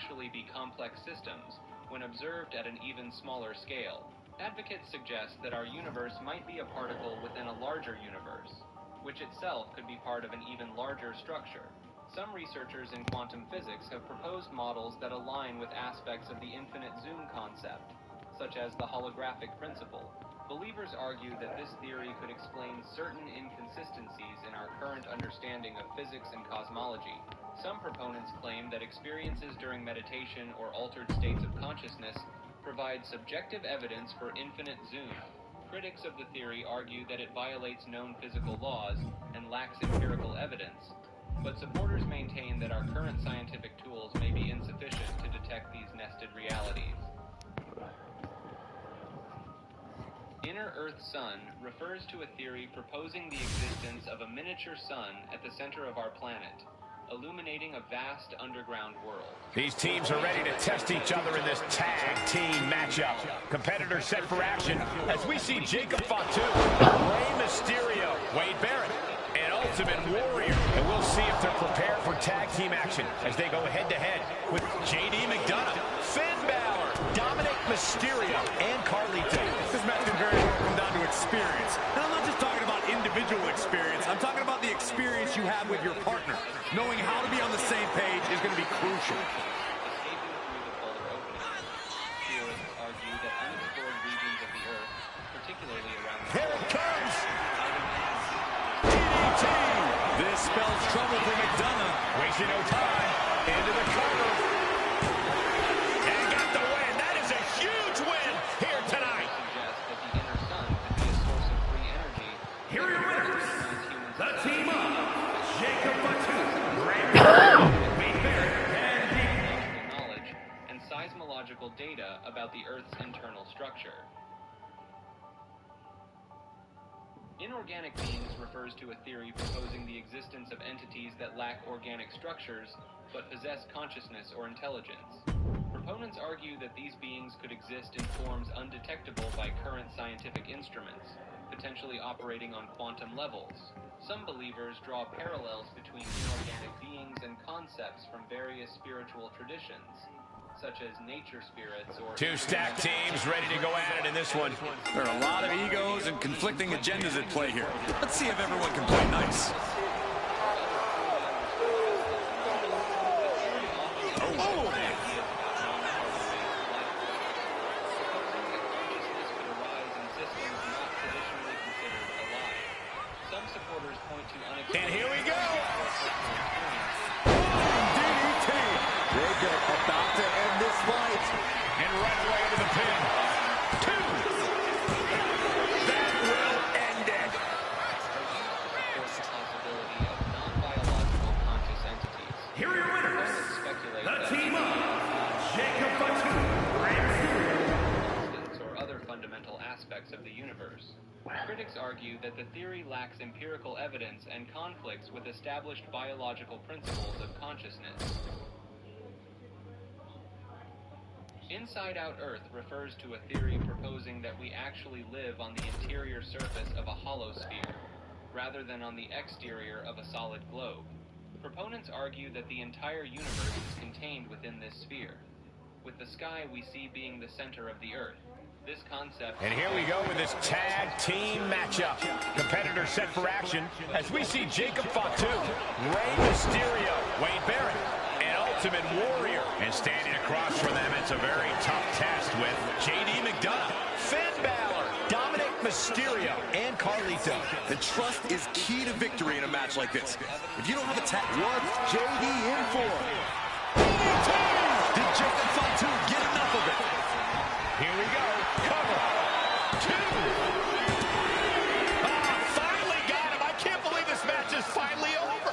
actually be complex systems when observed at an even smaller scale. Advocates suggest that our universe might be a particle within a larger universe, which itself could be part of an even larger structure. Some researchers in quantum physics have proposed models that align with aspects of the infinite zoom concept, such as the holographic principle. Believers argue that this theory could explain certain inconsistencies in our current understanding of physics and cosmology. Some proponents claim that experiences during meditation or altered states of consciousness provide subjective evidence for infinite zoom. Critics of the theory argue that it violates known physical laws and lacks empirical evidence, but supporters maintain that our current scientific tools may be insufficient to detect these nested realities. Inner Earth Sun refers to a theory proposing the existence of a miniature sun at the center of our planet, illuminating a vast underground world. These teams are ready to test each other in this tag team matchup. Competitors set for action as we see Jacob Fatu, Rey Mysterio, Wade Barrett, and Ultimate Warrior. And we'll see if they're prepared for tag team action as they go head-to-head with JD McDonough, Finn Balor, Dominic Mysterio, and Carlito. This match can very well come down to experience. And I'm not just talking about individual experience. I'm talking about the experience you have with your partner. Knowing how to be on the same page is going to be crucial. Theorists argue that unexplored regions of the Earth, particularly around the Here it comes! DDT! This spells trouble for McDonough. Wasting no time. Into the cover. And got the win. That is a huge win here tonight. Suggest that the inner sun could be a source of free energy. Here are your winners. The team up. Jacob Fatu, Wade Barrett, and knowledge and seismological data about the Earth's internal structure. Inorganic beings refers to a theory proposing the existence of entities that lack organic structures but possess consciousness or intelligence. Proponents argue that these beings could exist in forms undetectable by current scientific instruments, potentially operating on quantum levels. Some believers draw parallels between inorganic beings and concepts from various spiritual traditions, such as nature spirits or... Two stacked teams ready to go at it in this one. there are a lot of egos and conflicting agendas at play here. Let's see if everyone can play nice. And here we go. DDT. Jacob about to end this fight. And right away into the pin. Two. That will end it. The possibility of non-biological conscious entities. Here are your winners. The team up. Jacob Fatu, Rey Mysterio, or other fundamental aspects of the universe. Critics argue that the theory lacks empirical evidence and conflicts with established biological principles of consciousness. Inside Out Earth refers to a theory proposing that we actually live on the interior surface of a hollow sphere, rather than on the exterior of a solid globe. Proponents argue that the entire universe is contained within this sphere, with the sky we see being the center of the Earth. This concept... And here we go with this tag team matchup. Competitors set for action as we see Jacob Fatu, Rey Mysterio, Wade Barrett, and Ultimate Warrior. And standing across from them, it's a very tough test with JD McDonough, Finn Balor, Dominic Mysterio, and Carlito. The trust is key to victory in a match like this. If you don't have a tag, what's JD in for? Did Jacob Fatu get enough of it? Here we go. Cover. Two. Finally got him. I can't believe this match is finally over.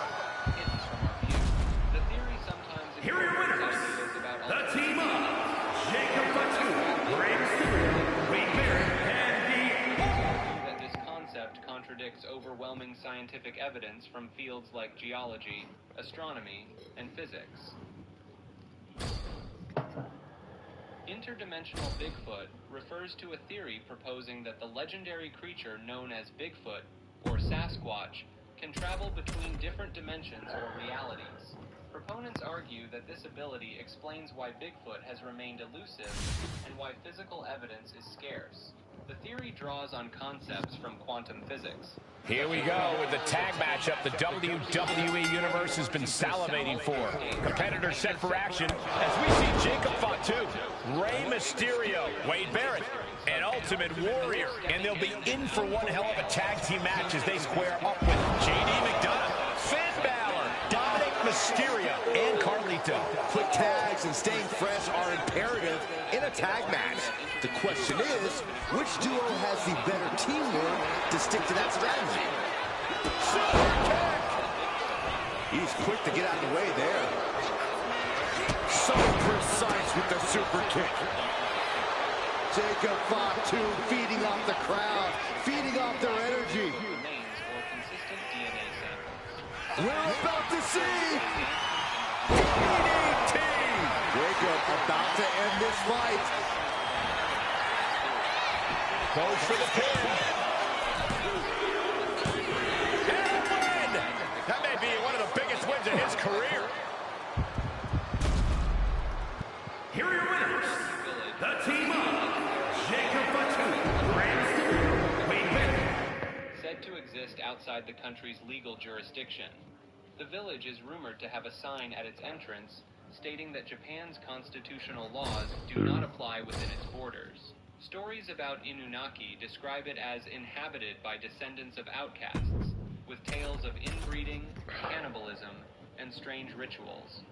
The theory sometimes... Here are your winners. The team up. Jacob Fatu, Rey Mysterio, Wade Barrett, and that this concept contradicts overwhelming scientific evidence from fields like geology, astronomy, and physics. Interdimensional Bigfoot refers to a theory proposing that the legendary creature known as Bigfoot, or Sasquatch, can travel between different dimensions or realities. Proponents argue that this ability explains why Bigfoot has remained elusive and why physical evidence is scarce. The theory draws on concepts from quantum physics. Here we go with the tag matchup the WWE Universe has been salivating for. Competitors set for action as we see Jacob Fatu, Rey Mysterio, Wade Barrett, and Ultimate Warrior. And they'll be in for one hell of a tag team match as they square up with JD McDonough, Finn Balor, Dominic Mysterio, and Carlito. Quick tags and staying fresh are imperative in a tag match. The question is, which duo has the better teamwork to stick to that strategy? Super kick! He's quick to get out of the way there. So precise with the super kick. Jacob Fatu feeding off the crowd, feeding off their energy. We're about to see DDT! Jacob about to end this fight. Goes for the pin. And a win! That may be one of the biggest wins in his career. Here are your winners. The team of Jacob Fatu, Rey Mysterio, Wade Barrett. Said to exist outside the country's legal jurisdiction, the village is rumored to have a sign at its entrance stating that Japan's constitutional laws do not apply within its borders. Stories about Inunaki describe it as inhabited by descendants of outcasts, with tales of inbreeding, cannibalism, and strange rituals.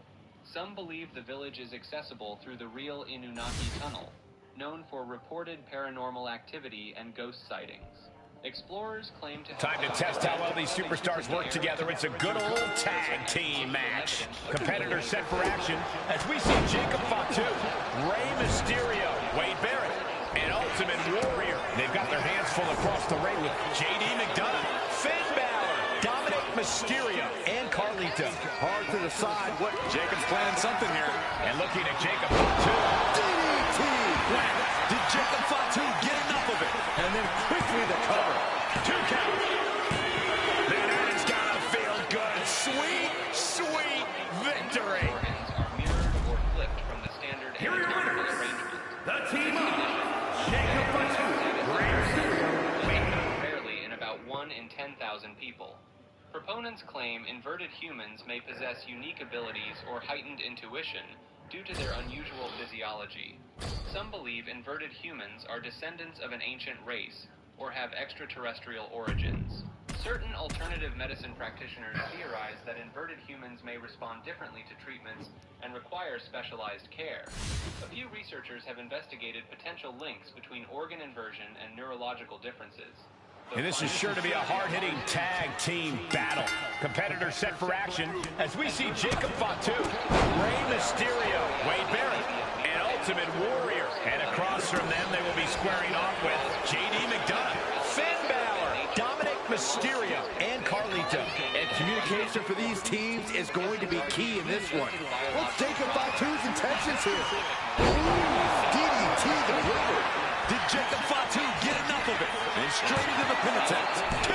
Some believe the village is accessible through the real Inunaki Tunnel, known for reported paranormal activity and ghost sightings. Explorers claim to have Time to test how well these superstars work together. It's a good old tag team match. Competitors set for action as we see Jacob Fatu, Rey Mysterio, Wade Barrett, and Ultimate Warrior. They've got their hands full across the ring with JD McDonough, Finn Balor, Dominic Mysterio, and Carlito. Hard to decide what Jacob's planning something here. And looking at Jacob Fatu. DDT! Did Jacob Fatu get enough of it? And then quickly the cover. 2 count. Man, that has gotta feel good. Sweet, sweet victory. organs are mirrored or flipped from the standard anatomical arrangement. The team of Jacob Fatu, Rey Mysterio, Wade Barrett. Rarely in about 1 in 10,000 people. Proponents claim inverted humans may possess unique abilities or heightened intuition due to their unusual physiology. Some believe inverted humans are descendants of an ancient race or have extraterrestrial origins. Certain alternative medicine practitioners theorize that inverted humans may respond differently to treatments and require specialized care. A few researchers have investigated potential links between organ inversion and neurological differences. And this is sure to be a hard-hitting tag team battle. Competitors set for action as we see Jacob Fatu, Rey Mysterio, Wade Barrett, and Ultimate Warrior. And across from them, they will be squaring off with JD McDonough, Finn Balor, Dominic Mysterio, and Carlito. And communication for these teams is going to be key in this one. What's Jacob Fatu's intentions here? DDT the Ripper. Did Jacob Fatu get enough of it? And straight into the pin attempt. 2.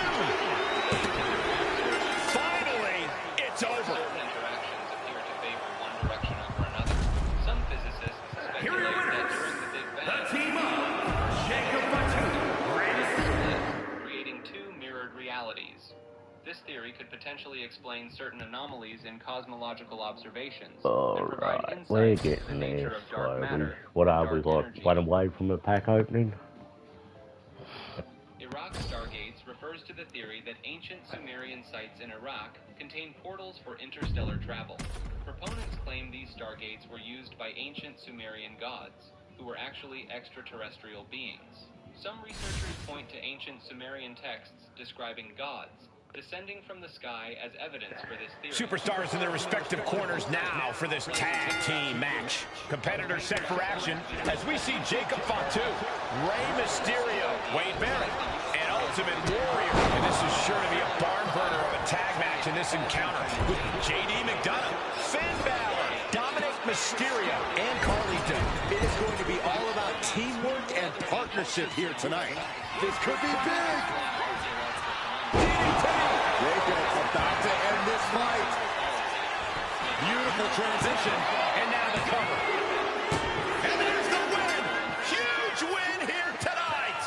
Finally, it's over. Interactions appear to favor one direction over another. Some physicists Here are your speculate that winners. during the Big The Bang, team of Jacob Fatu, Rey Mysterio. creating 2 mirrored realities. This theory could potentially explain certain anomalies in cosmological observations and provide Alright, we're insight into the getting nature there of dark slowly. matter. What and are we, dark like, energy. one away from the pack opening? Iraq Stargates refers to the theory that ancient Sumerian sites in Iraq contain portals for interstellar travel. Proponents claim these stargates were used by ancient Sumerian gods, who were actually extraterrestrial beings. Some researchers point to ancient Sumerian texts describing gods descending from the sky as evidence for this theory. Superstars in their respective corners now for this tag team match. Competitors set for action as we see Jacob Fatu, Rey Mysterio, Wade Barrett, and Ultimate Warrior. And this is sure to be a barn burner of a tag match in this encounter with JD McDonough, Finn Balor, Dominic Mysterio, and Carlito. It is going to be all about teamwork and partnership here tonight. This could be big. DDT. Jacob about to end this fight. Beautiful transition. And now the cover. And there's the win. Huge win here tonight.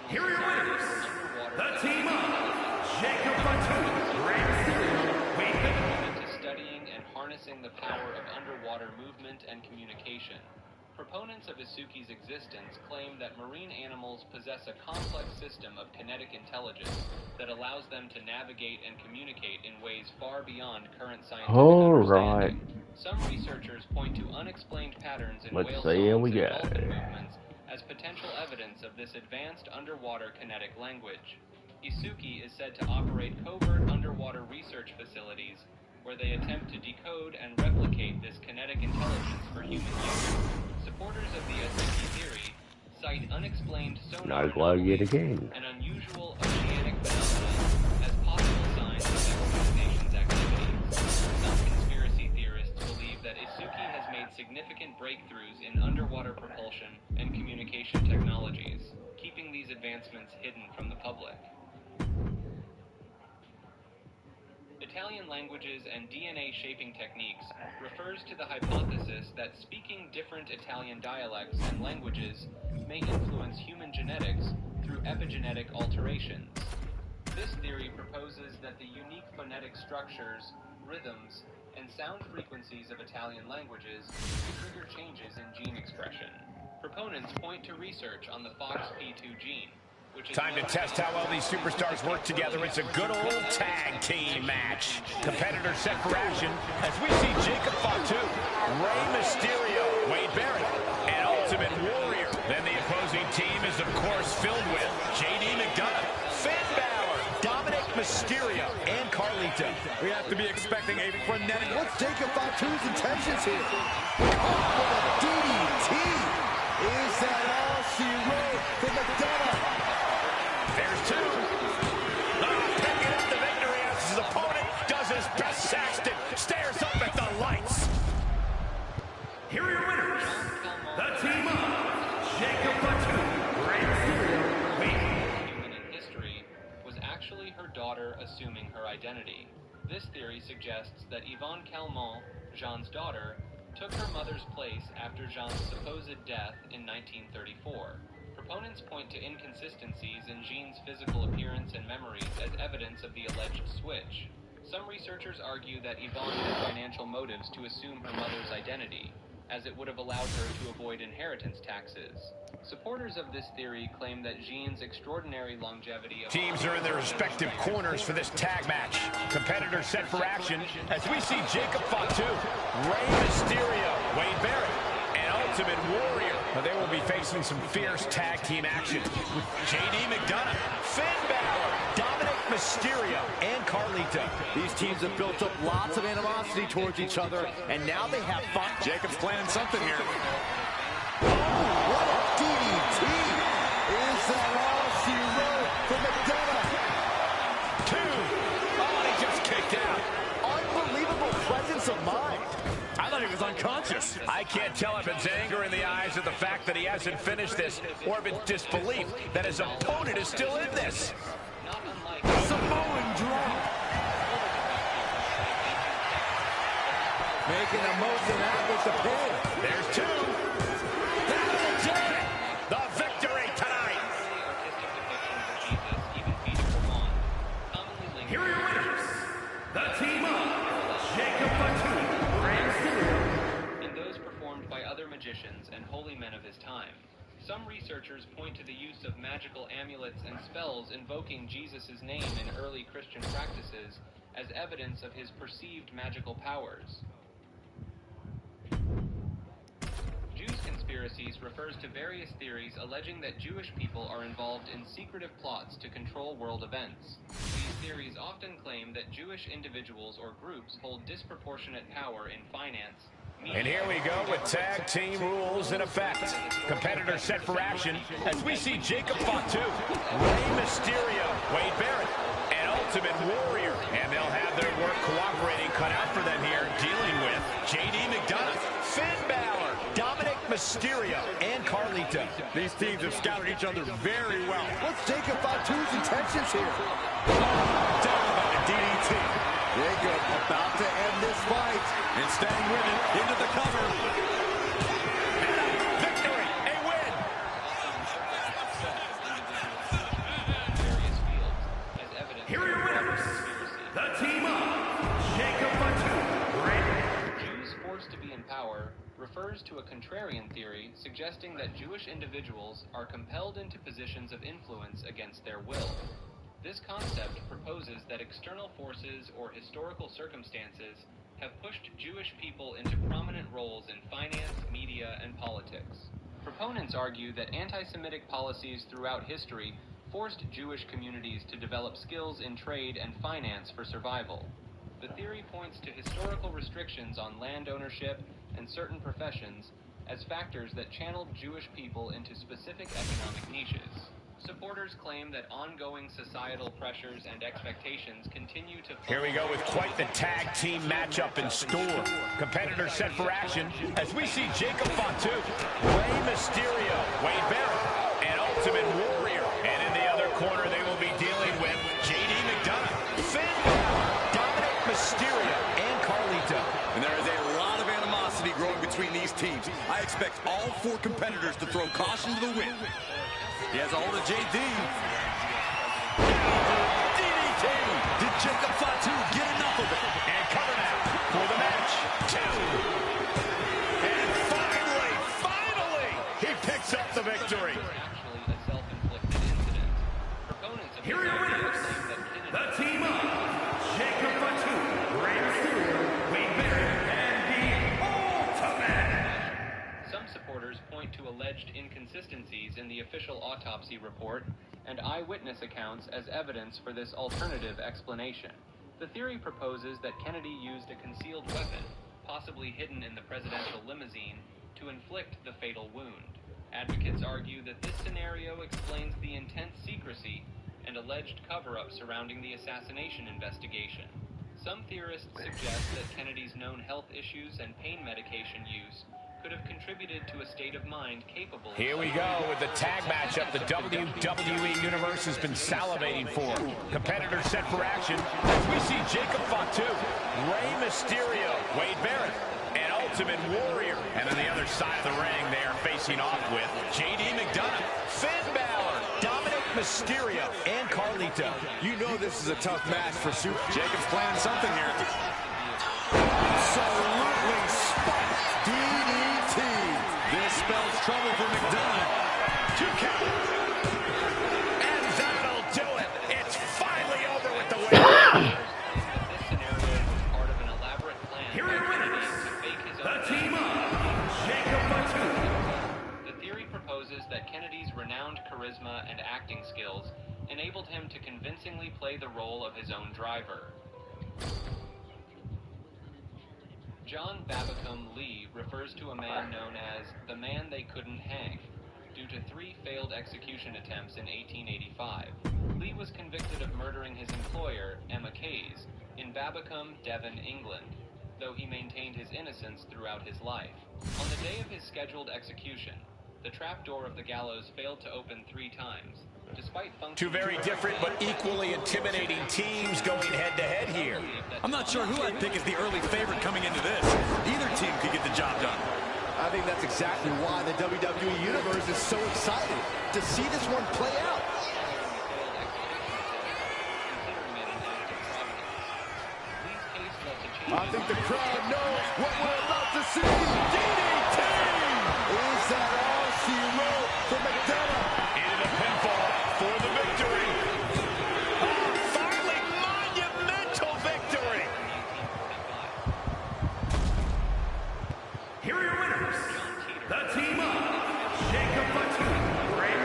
Here are your winners. The team of Jacob Fatu, Rey Mysterio, Wade Barrett. To studying and harnessing the power of underwater movement and communication. Proponents of Isuki's existence claim that marine animals possess a complex system of kinetic intelligence that allows them to navigate and communicate in ways far beyond current scientific understanding. Some researchers point to unexplained patterns in whale songs and dolphin movements as potential evidence of this advanced underwater kinetic language. Isuki is said to operate covert underwater research facilities where they attempt to decode and replicate this kinetic intelligence for human use. Supporters of the Isuki theory cite unexplained sonar anomalies and unusual oceanic phenomena as possible signs of the organization's activities. Some conspiracy theorists believe that Isuki has made significant breakthroughs in underwater propulsion and communication technologies, keeping these advancements hidden from the public. Italian languages and DNA shaping techniques refers to the hypothesis that speaking different Italian dialects and languages may influence human genetics through epigenetic alterations. This theory proposes that the unique phonetic structures, rhythms, and sound frequencies of Italian languages trigger changes in gene expression. Proponents point to research on the FOXP2 gene. Time to test how well these superstars work together. It's a good old tag team match. Competitors set for action as we see Jacob Fatu, Rey Mysterio, Wade Barrett, and Ultimate Warrior. Then the opposing team is, of course, filled with JD McDonough, Finn Balor, Dominic Mysterio, and Carlito. We have to be expecting a frenetic. What's Jacob Fatu's intentions here? Oh, with a DDT. Is that all she wrote for McDonough? There's two. Picking up the victory as his opponent does his best. Saxton stares up at the lights. Here are your winners. The team of Jacob Fatu, Rey Mysterio, Wade. Human in history was actually her daughter assuming her identity. This theory suggests that Yvonne Calment, Jean's daughter, took her mother's place after Jean's supposed death in 1934. Proponents point to inconsistencies in Jean's physical appearance and memories as evidence of the alleged switch. Some researchers argue that Yvonne had financial motives to assume her mother's identity, as it would have allowed her to avoid inheritance taxes. Supporters of this theory claim that Jean's extraordinary longevity of... Teams are in their respective corners for this tag match. Competitors set for action as we see Jacob Fatu, Rey Mysterio, Wade Barrett, and Ultimate Warrior. They will be facing some fierce tag team action with JD McDonough, Finn Balor, Dominic Mysterio, and Carlito. These teams have built up lots of animosity towards each other, and now they have fun. Jacob's planning something here. Oh, what a DDT! Is that all she wrote for McDonough? Two. Oh, and he just kicked out. Unbelievable presence of mind. I thought he was unconscious. I can't tell if it's anger in the eyes of the fact that he hasn't finished this, or if it's disbelief that his opponent is still in this. Samoan drop. Making a motion out with the pin. There's two. That'll do it. The victory tonight. Here are your winners. The team of Jacob Fatu, Rey Mysterio, and those performed by other magicians and holy men of his time. Some researchers point to the use of magical amulets and spells invoking Jesus' name in early Christian practices as evidence of his perceived magical powers. Jews conspiracies refers to various theories alleging that Jewish people are involved in secretive plots to control world events. These theories often claim that Jewish individuals or groups hold disproportionate power in finance. And here we go with tag team rules in effect. Competitors set for action as we see Jacob Fatu, Rey Mysterio, Wade Barrett, and Ultimate Warrior. And they'll have their work cooperating cut out for them here, dealing with JD McDonough, Finn Balor, Dominic Mysterio, and Carlito. These teams have scouted each other very well. What's Jacob Fatu's intentions here? Down by DDT. Jacob about to end this fight. And staying with it into the cover. Victory, a win. Here are your winners, the team of Jacob Fatu. Jews forced to be in power refers to a contrarian theory suggesting that Jewish individuals are compelled into positions of influence against their will. This concept proposes that external forces or historical circumstances have pushed Jewish people into prominent roles in finance, media, and politics. Proponents argue that anti-Semitic policies throughout history forced Jewish communities to develop skills in trade and finance for survival. The theory points to historical restrictions on land ownership and certain professions as factors that channeled Jewish people into specific economic niches. Supporters claim that ongoing societal pressures and expectations continue to... Here we go with quite the tag team matchup in store. Competitors set for action as we see Jacob Fatu, Rey Mysterio, Wade Barrett, and Ultimate Warrior. And in the other corner, they will be dealing with JD McDonough, Finn Balor, Dominic Mysterio, and Carlito. And there is a lot of animosity growing between these teams. I expect all four competitors to throw caution to the wind. He has a hold of JD. DDT! Did Jacob Fatu get enough of it? And coming out for the match, 2. And finally, he picks up the victory. Actually a self-inflicted incident. Proponents of Here are your winners, the team of Jacob Fatu, Rey Mysterio, Wade Barrett, and the Ultimate. Some supporters point to alleged inconsistencies in the official autopsy report and eyewitness accounts as evidence for this alternative explanation. The theory proposes that Kennedy used a concealed weapon, possibly hidden in the presidential limousine, to inflict the fatal wound. Advocates argue that this scenario explains the intense secrecy and alleged cover-up surrounding the assassination investigation. Some theorists suggest that Kennedy's known health issues and pain medication use could have contributed to a state of mind capable of... Here we go with the tag matchup the WWE Universe has been salivating for. Competitors set for action as we see Jacob Fatu, Rey Mysterio, Wade Barrett, and Ultimate Warrior. And on the other side of the ring, they are facing off with JD McDonough, Finn Balor, Dominic Mysterio, and Carlito. You know this is a tough match for Super. Jacob's planning something here. Absolutely spiked DDT. This spells trouble for McDonough. 2 count. And that'll do it. It's finally over with the win. This scenario was part of an elaborate plan Here are your by Kennedy winners, to fake his the own team death. of Jacob Fatu. The theory proposes that Kennedy's renowned charisma and acting skills enabled him to convincingly play the role of his own driver. John Babacom Lee refers to a man known as the man they couldn't hang due to 3 failed execution attempts in 1885. Lee was convicted of murdering his employer, Emma Case, in Babacom, Devon, England, though he maintained his innocence throughout his life. On the day of his scheduled execution, the trapdoor of the gallows failed to open 3 times. Despite Two very different but equally intimidating teams going head-to-head here. I'm not sure who I'd pick as the early favorite coming into this. Either team could get the job done. I think that's exactly why the WWE Universe is so excited to see this one play out. I think the crowd knows what we're about to see. DDT! Is that all she wrote for McDonough? Into the pinfall for the victory. Finally, monumental victory. Here are your winners, the team of Jacob Fatu, Rey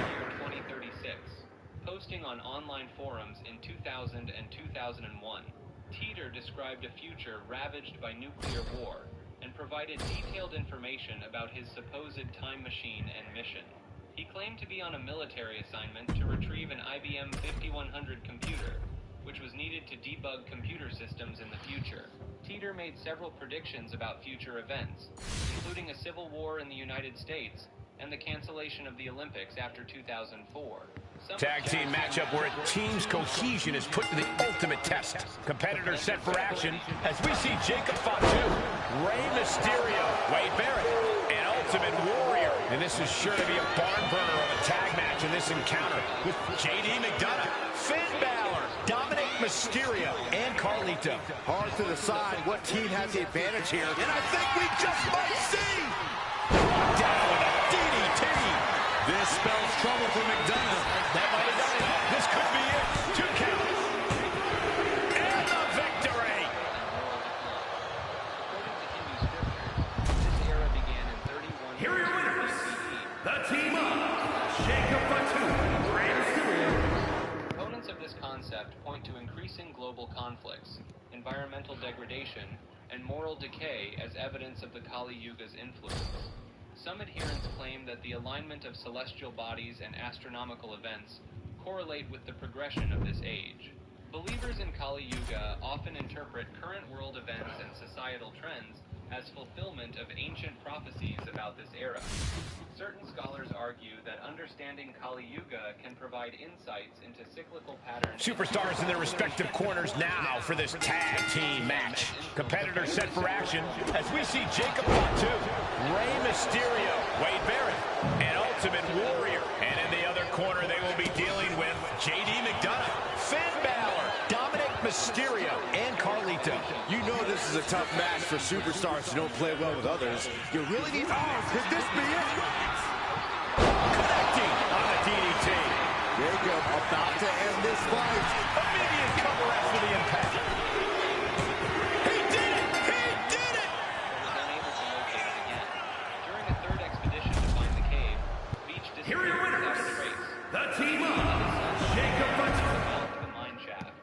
Year 2036, posting on online forums in 2000 and 2001. Teeter described a future ravaged by nuclear war and provided detailed information about his supposed time machine and mission. He claimed to be on a military assignment to retrieve an IBM 5100 computer, which was needed to debug computer systems in the future. Teeter made several predictions about future events, including a civil war in the United States and the cancellation of the Olympics after 2004. Tag team matchup where a team's cohesion is put to the ultimate test. Competitors set for action as we see Jacob Fatu, Rey Mysterio, Wade Barrett, and Ultimate Warrior. And this is sure to be a barn burner of a tag match in this encounter with JD McDonough, Finn Balor, Dominic Mysterio, and Carlito. Hard to decide what team has the advantage here. And I think we just might see. Down with a DDT. This spells trouble for McDonough. That might have done it. This could be it. 2 count. And the victory. This era began in 31. Here are your winners. The team of Jacob Fatu, Rey Mysterio. Proponents of this concept point to increasing global conflicts, environmental degradation, and moral decay as evidence of the Kali Yuga's influence. Some adherents claim that the alignment of celestial bodies and astronomical events correlate with the progression of this age. Believers in Kali Yuga often interpret current world events and societal trends as fulfillment of ancient prophecies about this era. Certain scholars argue that understanding Kali Yuga can provide insights into cyclical patterns. Superstars in their respective corners now for this tag team match. Competitors set for action as we see Jacob Fatu, Rey Mysterio, Wade Barrett, and Ultimate Warrior. And in the other corner, they will be dealing with JD McDonough, Finn Balor, Dominic Mysterio, and Carlito. You know this is a tough match for superstars who don't play well with others. You really need... could this be it? Connecting on the DDT. Jacob about to end this fight. Immediate cover after the impact. He did it! He did it! Was unable to locate it again. During a third expedition to find the cave, Beach Here are your disappeared without winners. a trace. The team of Jacob Fatu. Developed the mine shaft.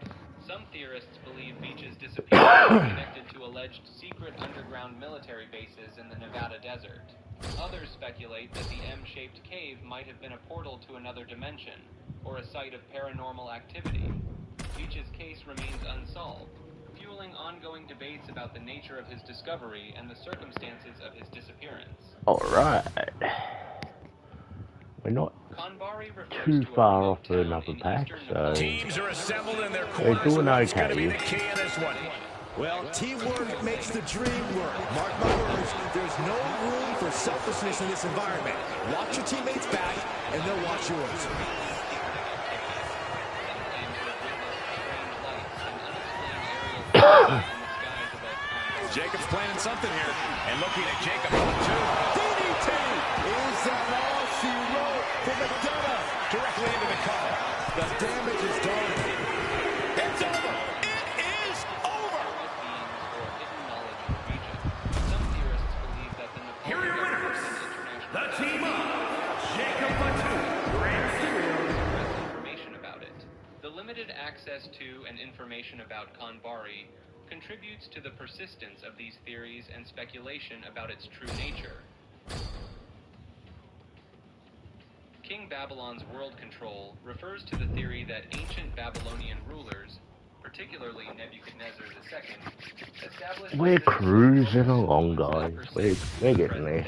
Some theorists believe Beach's disappearance is connected to alleged secret underground military bases in the Nevada desert. Others speculate that the M-shaped cave might have been a portal to another dimension, or a site of paranormal activity. Beach's case remains unsolved, fueling ongoing debates about the nature of his discovery and the circumstances of his disappearance. Alright. We're not Konbari refers too to a far remote off for town another in pack, eastern so Nepal. Teams are assembled in their we're corners. doing What's going to be okay. the key in this one? Well, teamwork makes the dream work. Mark my words, there's no room for selfishness in this environment. Watch your teammates back, and they'll watch yours. Jacob's planning something here. And looking at Jacob on the two. DDT! Is that all she wrote for McDonough? Directly into the cover. The damage is done. It's over. It is over. Here are your winners. The team of Jacob Fatu, Rey Mysterio. Information about it. The limited access to and information about Konbari contributes to the persistence of these theories and speculation about its true nature. King Babylon's world control refers to the theory that ancient Babylonian rulers, particularly Nebuchadnezzar II, established... we're cruising along, guys. We're getting there.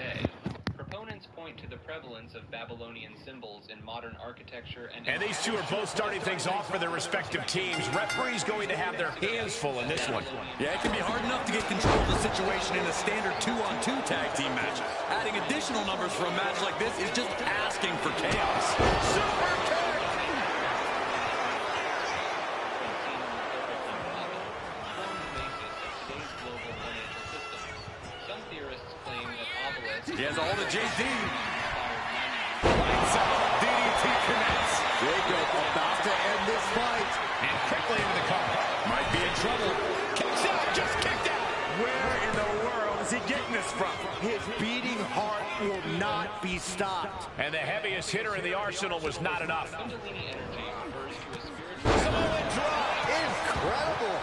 Proponents point to the prevalence of Babylonian symbols in modern architecture And these two are both starting things off for their respective teams. Referee's going to have their hands full in this one. Yeah, it can be hard enough to get control of the situation in a standard 2-on-2 tag team match. Adding additional numbers for a match like this is just asking for chaos. Super kick! He has all the JD. Lights out. DDT connects. Jacob about to end this fight. And quickly into the cover. Might be in trouble. Kicks out, just kicked out. Where in the world is he getting this from? His beating heart will not be stopped. And the heaviest hitter in the arsenal was not enough. Kundalini energy refers to a spiritual... Samoan drop. Incredible.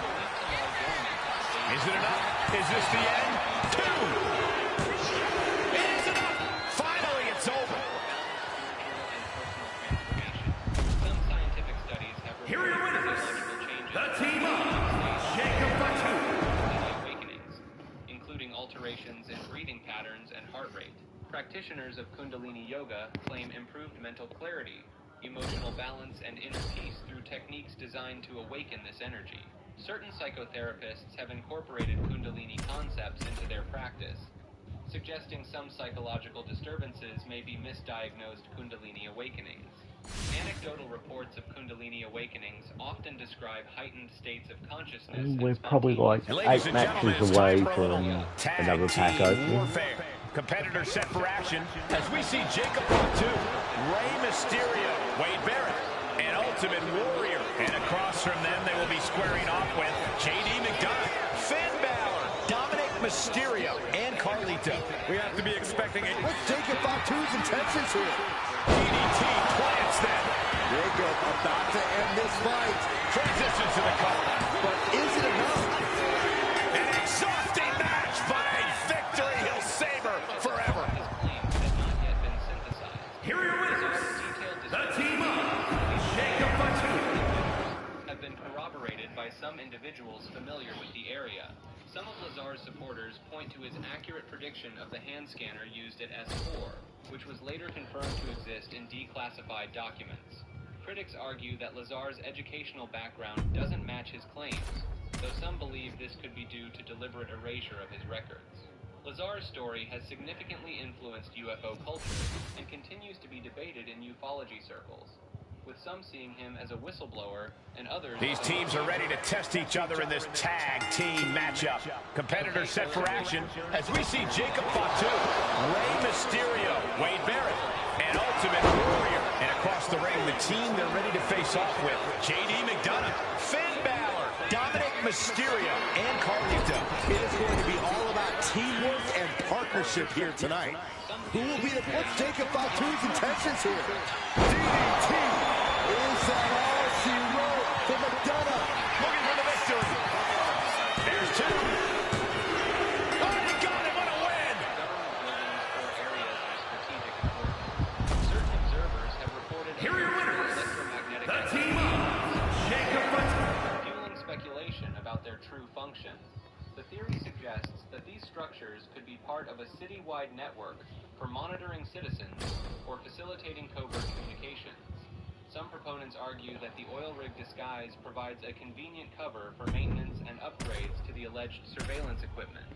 Is it enough? Is this the end? 2. Here are your winners. The team of Jacob Fatu. Awakenings, including alterations in breathing patterns and heart rate. Practitioners of Kundalini Yoga claim improved mental clarity, emotional balance, and inner peace through techniques designed to awaken this energy. Certain psychotherapists have incorporated Kundalini concepts into their practice, suggesting some psychological disturbances may be misdiagnosed Kundalini awakenings. Anecdotal reports of Kundalini awakenings often describe heightened states of consciousness. And we're probably like 8 matches away from another pack opening. Competitor set for action as we see Jacob Fatu, Rey Mysterio, Wade Barrett, and Ultimate Warrior. And across from them, they will be squaring off with JD McDonough, Finn Balor, Dominic Mysterio, and Carlito. We have to be expecting it. What's Jacob Fatu's intentions here? DDT plants them. Jacob about to end this fight. Transition to the cover. But is it enough? An exhausting match, but a victory he'll savor forever. His claims had not yet been synthesized. Here are your winners, the team of Jacob Fatu. Have been corroborated by some individuals familiar with the area. Some of Lazar's supporters point to his accurate prediction of the hand scanner used at S4, which was later confirmed to exist in declassified documents. Critics argue that Lazar's educational background doesn't match his claims, though some believe this could be due to deliberate erasure of his records. Lazar's story has significantly influenced UFO culture and continues to be debated in ufology circles, with some seeing him as a whistleblower and others... These teams are ready to test each other in this tag team matchup. Competitors set for action as we see Jacob Fatu, Rey Mysterio, Wade Barrett, and Ultimate Warrior. And across the ring, the team they're ready to face off with JD McDonough, Finn Balor, Dominic Mysterio, and Carlito. It is going to be all about teamwork and partnership here tonight. Who will be the... What's Jacob Fatu's intentions here? DDT! Is that all she wrote for McDonough? Looking for the victory. There's two. Oh, he got him. What a win! Certain observers have reported... Here are your winners, the team of Jacob Fatu. Fueling speculation about their true function. The theory suggests that these structures could be part of a citywide network for monitoring citizens or facilitating covert communications. Some proponents argue that the oil rig disguise provides a convenient cover for maintenance and upgrades to the alleged surveillance equipment.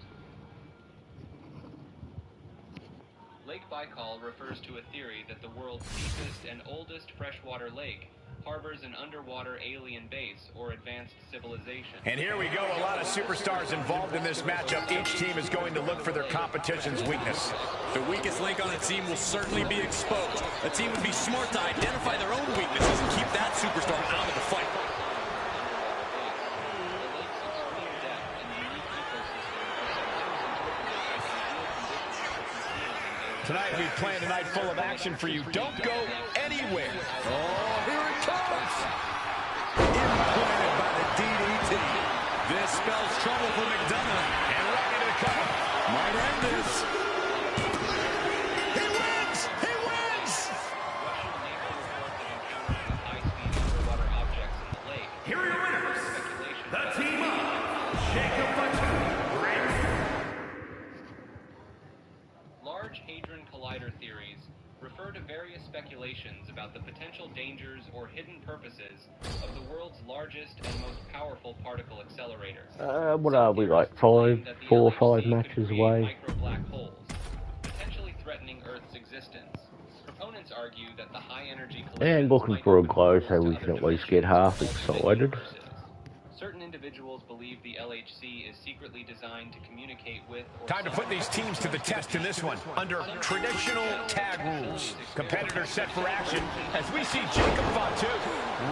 Lake Baikal refers to a theory that the world's deepest and oldest freshwater lake harbors an underwater alien base or advanced civilization. And here we go, a lot of superstars involved in this matchup. Each team is going to look for their competition's weakness. The weakest link on a team will certainly be exposed. A team would be smart to identify their own weaknesses and keep that superstar out of the fight. Tonight we've planned a night full of action for you. Don't go anywhere. Oh, here it comes! Implanted by the DDT. This spells trouble for McDonough. And right into the cover. Might end this. He wins! He wins! Here are your winners, the team of Jacob Fatu. Large Hadron Collider theories refer to various speculations about the potential dangers or hidden purposes of the world's largest and most powerful particle accelerator. What are we, like 4 or 5 matches away? Micro black holes, potentially threatening Earth's existence. Proponents argue that the high energy And looking for a glow so we can at least get half excited. Certain individuals believe the LHC is secretly designed to communicate with... Time to put these teams to the test in this one. Under traditional tag rules, competitors set for action as we see Jacob Fatu,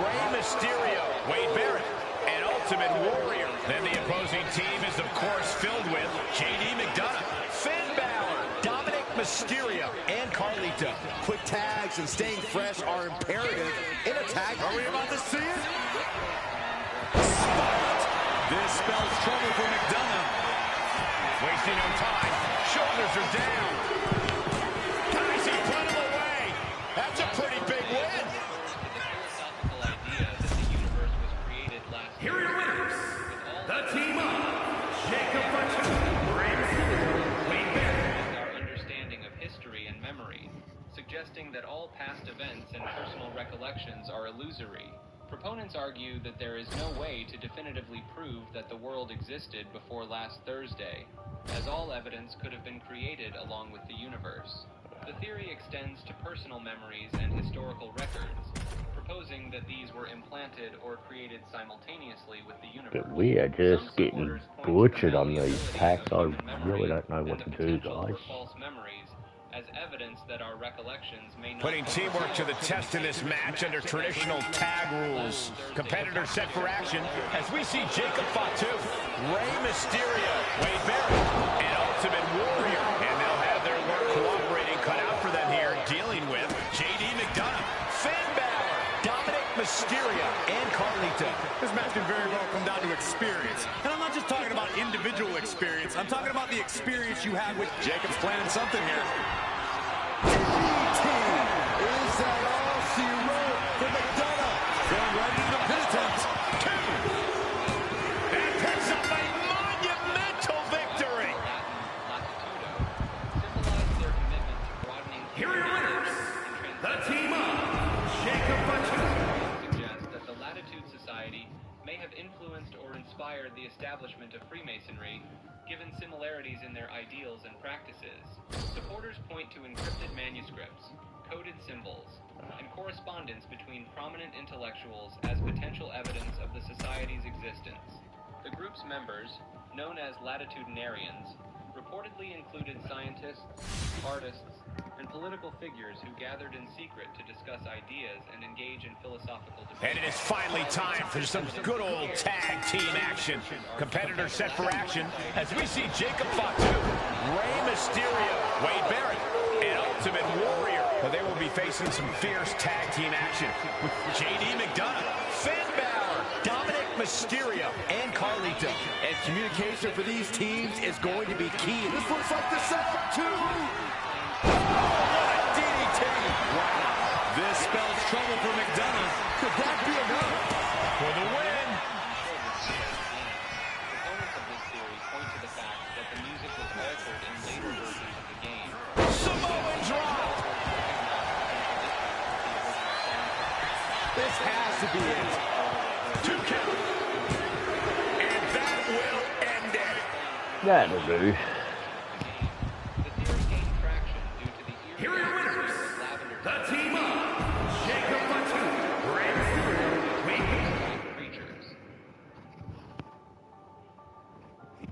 Rey Mysterio, Wade Barrett, and Ultimate Warrior. Then the opposing team is, of course, filled with JD McDonough, Finn Balor, Dominic Mysterio, and Carlito. Quick tags and staying fresh are imperative in a tag. Are we about to see it? This spells trouble for McDonough. Wasting no time. Shoulders are down. Guys, he put him away. That's a pretty big win. Here are your winners, the team of Jacob Fatu, Rey Mysterio, Wade Barrett. Our understanding of history and memory, suggesting that all past events and personal recollections recollections are illusory. Proponents argue that there is no way to definitively prove that the world existed before last Thursday, as all evidence could have been created along with the universe. The theory extends to personal memories and historical records, proposing that these were implanted or created simultaneously with the universe. But we are just getting butchered on these packs. I really don't know what to do, guys. False memories as evidence that our recollections may not putting teamwork to the test in this match under traditional tag rules. Competitors set for action as we see Jacob Fatu, Rey Mysterio, Wade Barrett, and Ultimate Warrior. And they'll have their work cooperating cut out for them here, dealing with JD McDonough, Finn Balor, Dominic Mysterio, and Carlito. This match can very well come down to experience. And I'm not just talking about individual experience. I'm talking about the experience you have with Jacob's planning something here. DDT! Is that all she wrote for McDonough? Going right into the pin attempt. That picks up a monumental victory. Here are your winners, the team of Jacob Fatu. Suggest that the Latitude Society may have influenced or inspired the establishment of Freemasonry, given similarities in their ideals and practices. Supporters point to encrypted manuscripts, coded symbols, and correspondence between prominent intellectuals as potential evidence of the society's existence. The group's members, known as Latitudinarians, reportedly included scientists, artists, and political figures who gathered in secret to discuss ideas and engage in philosophical debate. And it is finally time for some good old tag team action. Competitors set for action as we see Jacob Fatu, Rey Mysterio, Wade Barrett, and Ultimate Warrior. But they will be facing some fierce tag team action with JD McDonough, Finn Balor, Dominic Mysterio, and Carlito. And communication for these teams is going to be key. This looks like the setup too. What a DDT! Wow. This spells trouble for McDonough. Could that be enough? For the win. Proponents of this theory point to the fact that the music was altered in later versions of the game. Samoan drop. This has to be it. 2 count. And that will end it. That'll do. Here are your winners, the team of Jacob Fatu, Rey Mysterio, creatures.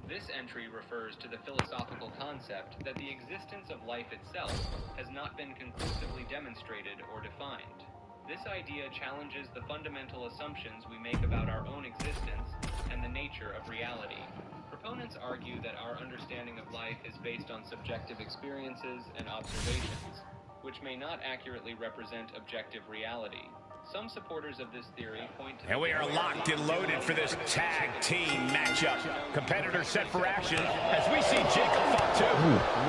This entry refers to the philosophical concept that the existence of life itself has not been conclusively demonstrated or defined. This idea challenges the fundamental assumptions we make about our own existence and the nature of reality. Proponents argue that our understanding of life is based on subjective experiences and observations, which may not accurately represent objective reality. Some supporters of this theory point to... And we are locked and loaded for this tag team matchup. Competitors set for action as we see Jacob Fatu,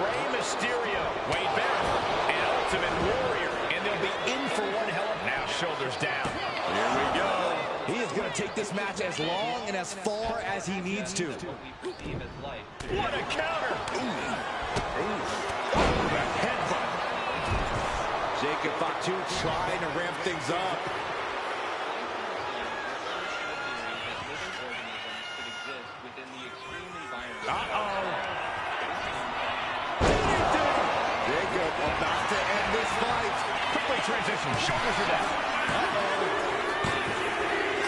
Rey Mysterio, Wade Barrett, and Ultimate Warrior. And they'll be in for one hell of... Now shoulders down. Here we go. He is going to take this match as long and as far as he needs to. What a counter! The headbutt. Jacob Fatu trying to ramp things up. Jacob about to end this fight. Quickly transition. Shoulders are down.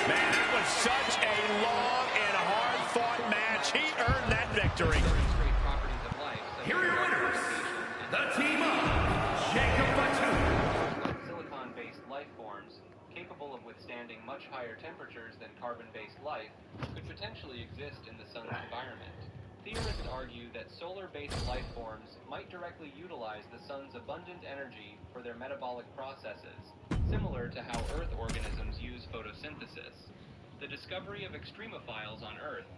Man, that was such a long and hard-fought match. He earned that victory. Here are your winners, the team of Jacob Fatu. Silicon-based life forms, capable of withstanding much higher temperatures than carbon-based life, could potentially exist in the sun's environment. Theorists argue that solar-based life forms might directly utilize the sun's abundant energy for their metabolic processes, similar to how Earth organisms use photosynthesis. The discovery of extremophiles on Earth,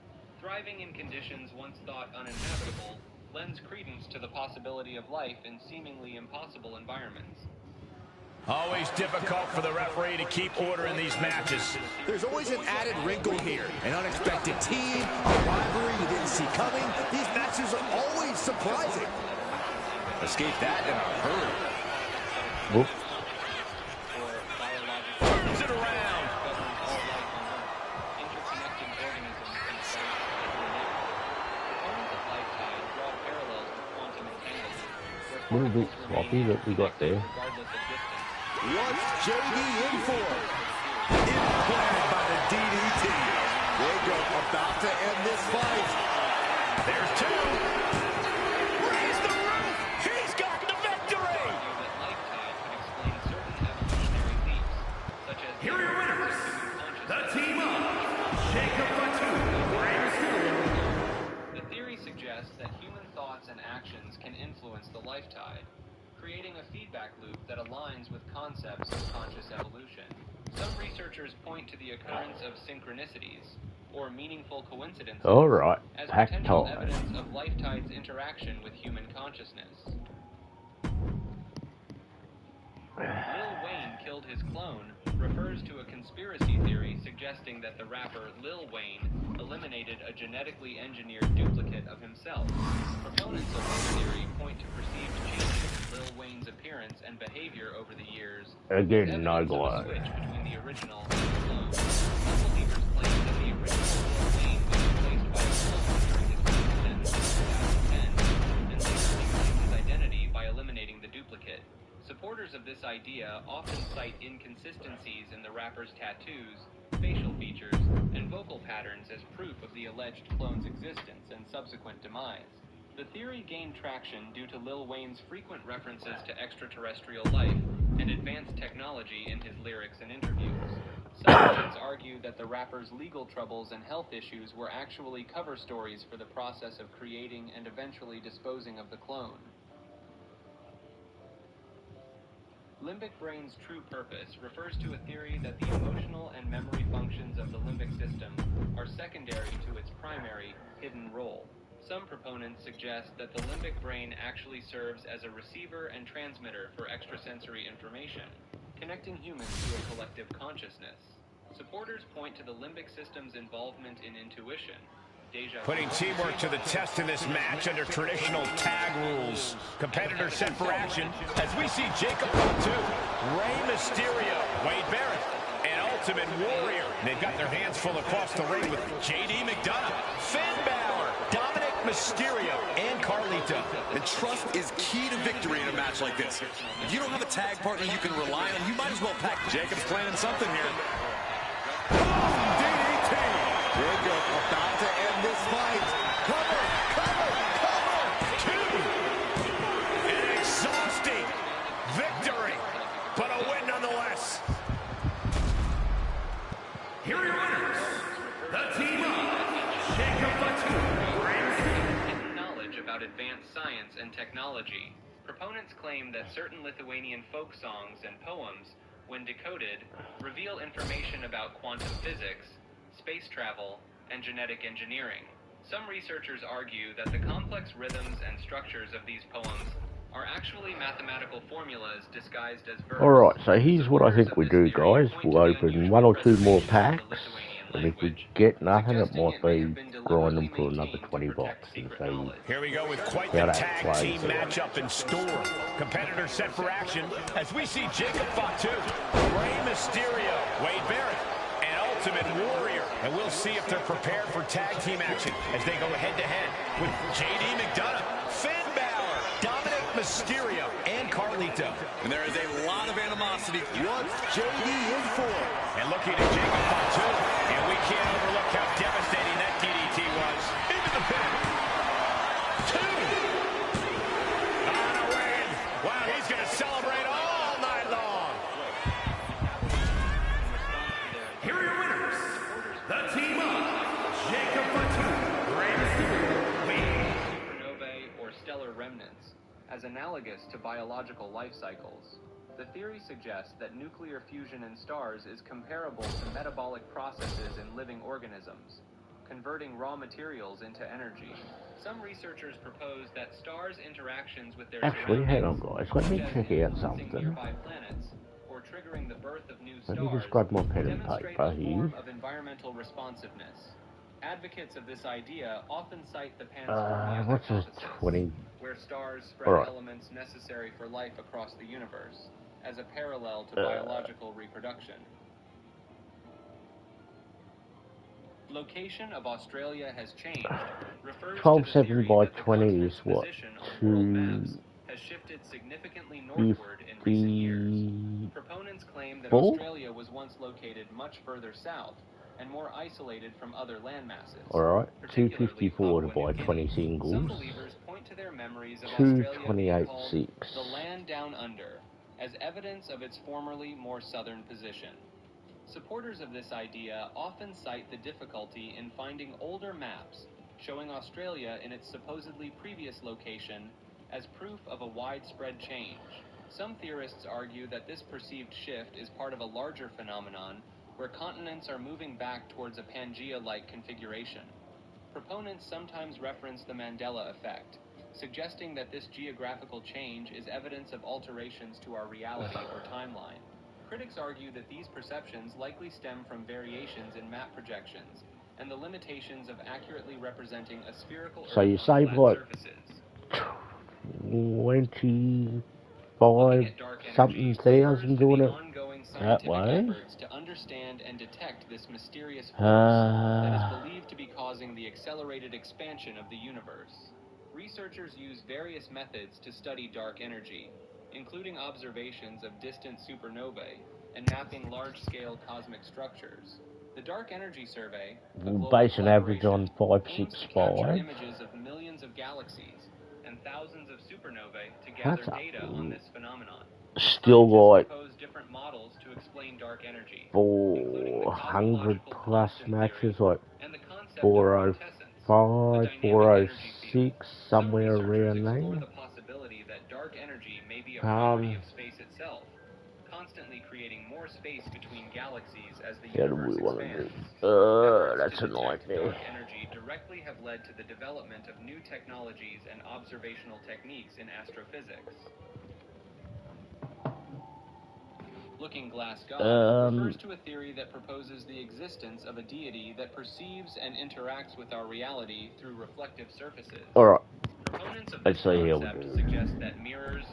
thriving in conditions once thought uninhabitable, lends credence to the possibility of life in seemingly impossible environments. Always difficult for the referee to keep order in these matches. There's always an added wrinkle here. An unexpected team, a rivalry you didn't see coming. These matches are always surprising. Escape that in a hurry. Whoop. A little bit sloppy that we got there. What's JD in for? Implanted by the DDT. Jacob about to end this fight. There's two. Raise the roof. He's got the victory. Here are your winners. The team of Jacob Fatu, Rey Mysterio. The theory suggests that human thoughts and actions can influence the life tide, creating a feedback loop that aligns with concepts of conscious evolution. Some researchers point to the occurrence of synchronicities, or meaningful coincidences, Alright, as pack potential time. evidence of life tide's interaction with human consciousness. Lil Wayne killed his clone refers to a conspiracy theory suggesting that the rapper Lil Wayne eliminated a genetically engineered duplicate of himself. Proponents of this theory point to perceived changes in Lil Wayne's appearance and behavior over the years. Again, no Evidence of a glow. switch between the original and the clone. Some believers claim that the original Lil Wayne was replaced by a clone during his reign in 2010, and later reclaimed his identity by eliminating the duplicate. Supporters of this idea often cite inconsistencies in the rapper's tattoos, facial features, and vocal patterns as proof of the alleged clone's existence and subsequent demise. The theory gained traction due to Lil Wayne's frequent references to extraterrestrial life and advanced technology in his lyrics and interviews. Some critics argue that the rapper's legal troubles and health issues were actually cover stories for the process of creating and eventually disposing of the clone. Limbic brain's true purpose refers to a theory that the emotional and memory functions of the limbic system are secondary to its primary, hidden role. Some proponents suggest that the limbic brain actually serves as a receiver and transmitter for extrasensory information, connecting humans to a collective consciousness. Supporters point to the limbic system's involvement in intuition, Putting teamwork to the test in this match under traditional tag rules. Competitors set for action as we see Jacob Fatu, Rey Mysterio, Wade Barrett, and Ultimate Warrior. They've got their hands full across the ring with JD McDonough, Finn Balor, Dominic Mysterio, and Carlito. And trust is key to victory in a match like this. If you don't have a tag partner you can rely on, you might as well pack. Jacob's planning something here. DDT. Jacob about to end this fight. Cover, cover, cover. Two. An exhausting victory, but a win nonetheless. Here are your winners. The team of Jacob Fatu, Rey Mysterio. Hidden knowledge about advanced science and technology. Proponents claim that certain Lithuanian folk songs and poems, when decoded, reveal information about quantum physics, space travel, and genetic engineering. Some researchers argue that the complex rhythms and structures of these poems are actually mathematical formulas disguised as verbs. Alright, so here's what I think we do, guys. We'll open one or two more packs, and if we get nothing, it might be grind them for another 20 bucks and see. Here we go with quite the Yeah, that tag plays team it. matchup in store. Competitors set for action as we see Jacob Fatu, Rey Mysterio, Wade Barrett, and Ultimate Warrior. And we'll see if they're prepared for tag team action as they go head-to-head with JD McDonough, Finn Balor, Dominic Mysterio, and Carlito. And there is a lot of animosity. What's JD in for? And looking at Jacob Fatu, and we can't overlook how devastating that DDT was. Into the pin. Two. On a win. Wow, he's going to celebrate all night long. Here are your winners. The team of Jacob Fatu, Rey Mysterio, Wade. Supernovae or stellar remnants, as analogous to biological life cycles. The theory suggests that nuclear fusion in stars is comparable to metabolic processes in living organisms, converting raw materials into energy. Some researchers propose that stars' interactions with their Actually, hang on, surroundings, guys. Let me such as check out influencing something. nearby planets or triggering the birth of new Let stars, me just grab my pen and demonstrate paper a here. form of environmental responsiveness. Advocates of this idea often cite the panspermia What's this? hypothesis, 20. where stars spread Alright. elements necessary for life across the universe, as a parallel to biological reproduction. Location of Australia has changed. Refers 12.7 to the theory by that the 20 is continent's what? position on world maps has shifted significantly northward in recent years. Proponents claim that Australia was once located much further south and more isolated from other landmasses. Alright, 254 to buy 20 singles. Some believers point to their memories of Australia being called 228.6. the land down under as evidence of its formerly more southern position. Supporters of this idea often cite the difficulty in finding older maps showing Australia in its supposedly previous location as proof of a widespread change. Some theorists argue that this perceived shift is part of a larger phenomenon where continents are moving back towards a Pangea-like configuration. Proponents sometimes reference the Mandela effect, suggesting that this geographical change is evidence of alterations to our reality or timeline. Critics argue that these perceptions likely stem from variations in map projections and the limitations of accurately representing a spherical So you Earth say on what? flat surfaces. 25 something thousand doing it that way. To understand and detect this mysterious force that is believed to be causing the accelerated expansion of the universe. Researchers use various methods to study dark energy, including observations of distant supernovae and mapping large-scale cosmic structures. The Dark Energy Survey, We'll base an average on 565. Images of millions of galaxies and thousands of supernovae to gather data on this phenomenon. Still like different models to explain dark energy, 400 plus matches, like 405, 406, somewhere around there. The possibility that dark energy may be a property of space itself, constantly creating more space between galaxies as the universe expands. That's a nightmare. Dark energy directly have led to the development of new technologies and observational techniques in astrophysics. Looking Glass God refers to a theory that proposes the existence of a deity that perceives and interacts with our reality through reflective surfaces. Alright, Proponents of let's this see how we concept do. suggest that mirrors,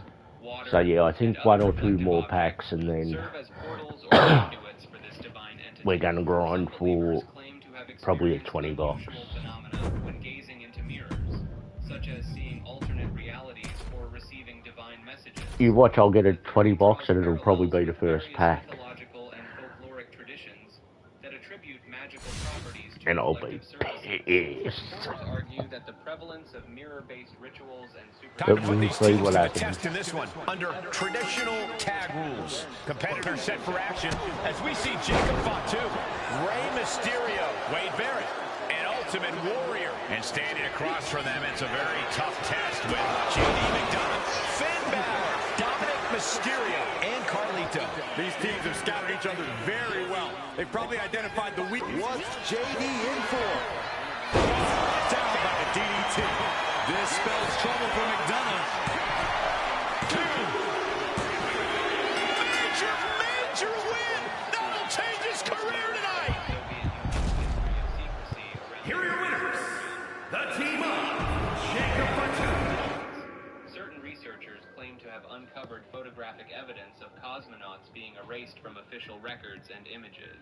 water, So yeah, I think and one other or two reflective more objects packs and then serve as portals or conduits for this divine entity. we're gonna grind Some for believers claim to have probably a experienced 20 bucks. unusual phenomena when gazing into mirrors, such as seeing alternate realities or receiving divine messages. You watch, I'll get a 20 bucks and it'll probably be the first pack. Mythological and folkloric traditions that attribute magical properties to And I'll be reflective surfaces. pissed. Supporters argue that the prevalence of mirror-based rituals and Time to superstitions put these see teams what to the happens. test in this one under traditional tag rules. Competitors set for action as we see Jacob Fatu, Rey Mysterio, Wade Barrett, and Ultimate Warrior. And standing across from them, it's a very tough test with JD McDonough, Finn Balor, Dominic Mysterio, and Carlito. These teams have scouted each other very well. They've probably identified the weak. What's JD in for? Down by the DDT. This spells trouble for McDonough. Major win! That'll change his career tonight! Here are your winners, the team of Jacob Fatu. Certain researchers claim to have uncovered photographic evidence of cosmonauts being erased from official records and images.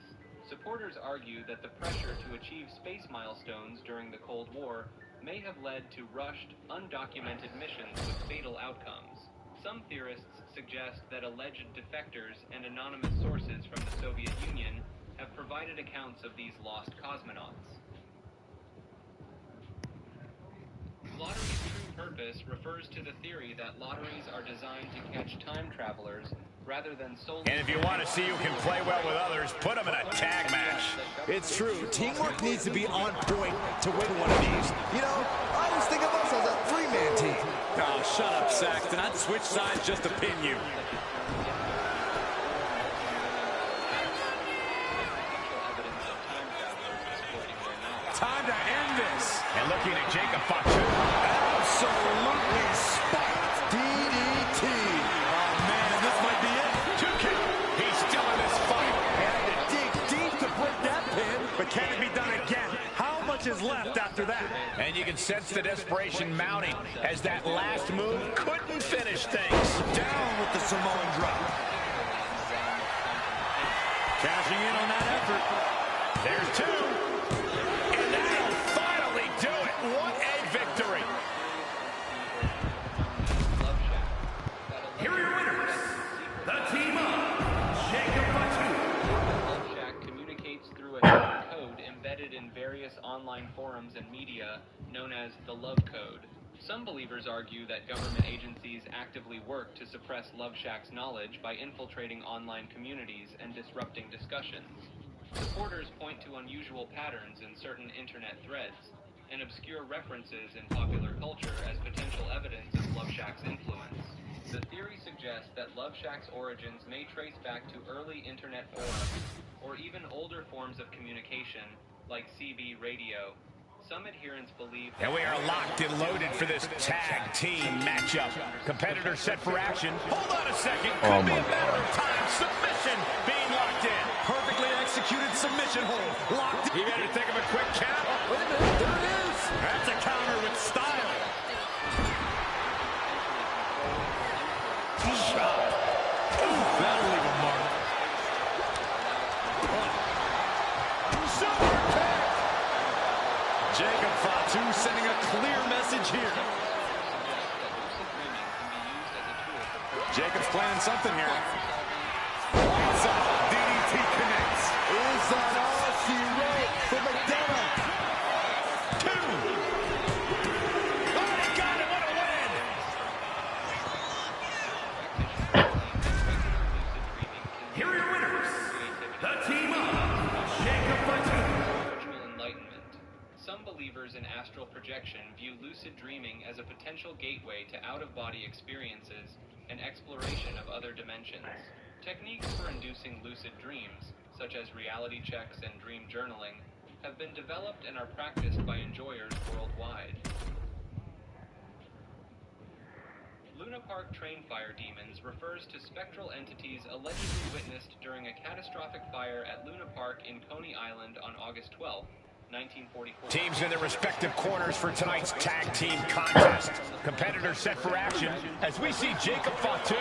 Supporters argue that the pressure to achieve space milestones during the Cold War may have led to rushed, undocumented missions with fatal outcomes. Some theorists suggest that alleged defectors and anonymous sources from the Soviet Union have provided accounts of these lost cosmonauts. Lottery's true purpose refers to the theory that lotteries are designed to catch time travelers rather than solely... And if you want to see who can play well with others, put them in a tag match. It's true. Teamwork needs to be on point to win one of these. You know, I always think of us as a three-man team. Oh, shut up, Saxton. I'd switch sides just to pin you. Time to end this. And looking at Jacob Fatu. Absolutely spiked DDT. Oh, man, this might be it. 2K. He's still in this fight. Had to dig deep to break that pin. But can it be done again? How much is left after that? And you can sense the desperation mounting as that last move couldn't finish things. Down with the Samoan drop. Cashing in on that effort. There's two. And that'll finally do it. What a victory. online forums and media known as the Love Code. Some believers argue that government agencies actively work to suppress Love Shack's knowledge by infiltrating online communities and disrupting discussions. Supporters point to unusual patterns in certain internet threads and obscure references in popular culture as potential evidence of Love Shack's influence. The theory suggests that Love Shack's origins may trace back to early internet forums or even older forms of communication like CB radio. Some adherents believe that... And we are locked and loaded for this tag team matchup. Competitors set for action. Hold on a second. Could be a matter of time. Submission being locked in. Perfectly executed submission hold. Locked in. You got to think of a quick count. Wait a minute. There it is. That's a counter with style. Shot. Ooh, that'll leave a mark. Super kick. Jacob Fatu sending a clear message here. Jacob's planning something here. DDT connects. Is that all she wrote for McDonough? Two. Oh, he got it. What a win. Here are your winners, the team of Jacob Fatu. Spiritual enlightenment. Some believers in astral projection view lucid dreaming as a potential gateway to out-of-body experiences and exploration of other dimensions. Techniques for inducing lucid dreams, such as reality checks and dream journaling, have been developed and are practiced by enjoyers worldwide. Luna Park train fire demons refers to spectral entities allegedly witnessed during a catastrophic fire at Luna Park in Coney Island on August 12, 1944. Teams in their respective corners for tonight's tag team contest. Competitors set for action as we see Jacob Fatu,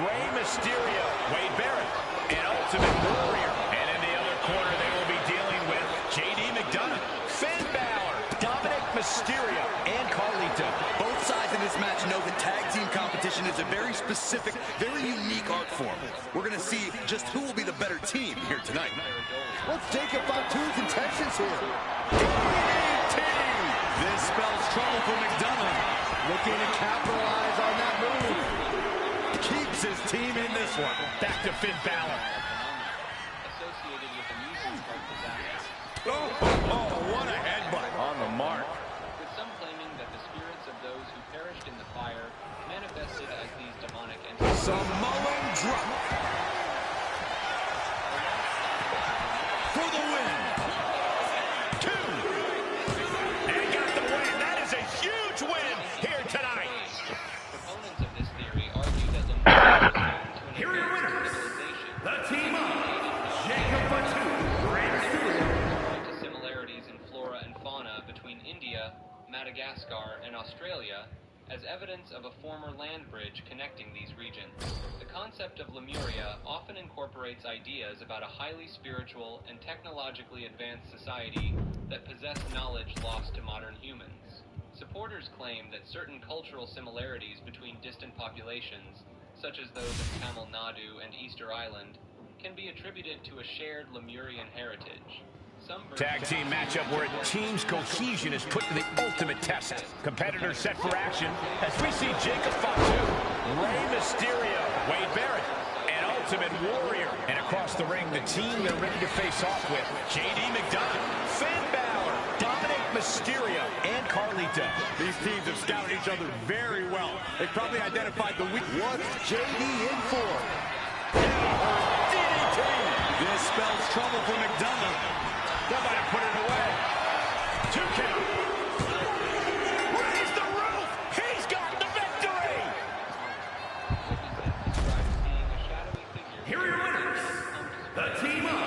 Rey Mysterio, Wade Barrett, and Ultimate Warrior. And in the other corner, they will be dealing with JD McDonough, Finn Balor, Dominic Mysterio, and Carlito. Both sides in this match know that tag team competition is a very specific, very unique art form. We're going to see just who will be the better team here tonight. What's Jacob Fatu's intentions here? This spells trouble for McDonough. Looking to capitalize on that move. Keeps his team in this one. Back to Finn Balor. Associated with amusement park disasters. Oh, what a headbutt. On the mark. With some claiming that the spirits of those who perished in the fire manifested as these demonic entities. Samoan drop. For the win. Two. And got the win. That is a huge win here tonight. Proponents of this theory argue that Lemuria was Here are your home to winners, an civilization the team of Jacob Fatu, Rey Mysterio. to similarities in flora and fauna between India, Madagascar, and Australia as evidence of a former land bridge connecting these regions. The concept of Lemuria often incorporates ideas about a highly spiritual and technologically advanced society that possessed knowledge lost to modern humans. Supporters claim that certain cultural similarities between distant populations, such as those in Tamil Nadu and Easter Island, can be attributed to a shared Lemurian heritage. Tag team matchup where a team's cohesion is put to the ultimate test. Competitors set for action as we see Jacob Fatu, Rey Mysterio, Wade Barrett, and Ultimate Warrior. And across the ring, the team they're ready to face off with: JD McDonough, Finn Balor, Dominic Mysterio, and Carlito. These teams have scouted each other very well. They've probably identified the weak. What's JD in for? DDT. This spells trouble for McDonough. Nobody put it away. 2 count. Raise the roof. He's got the victory. Here are your winners, the team of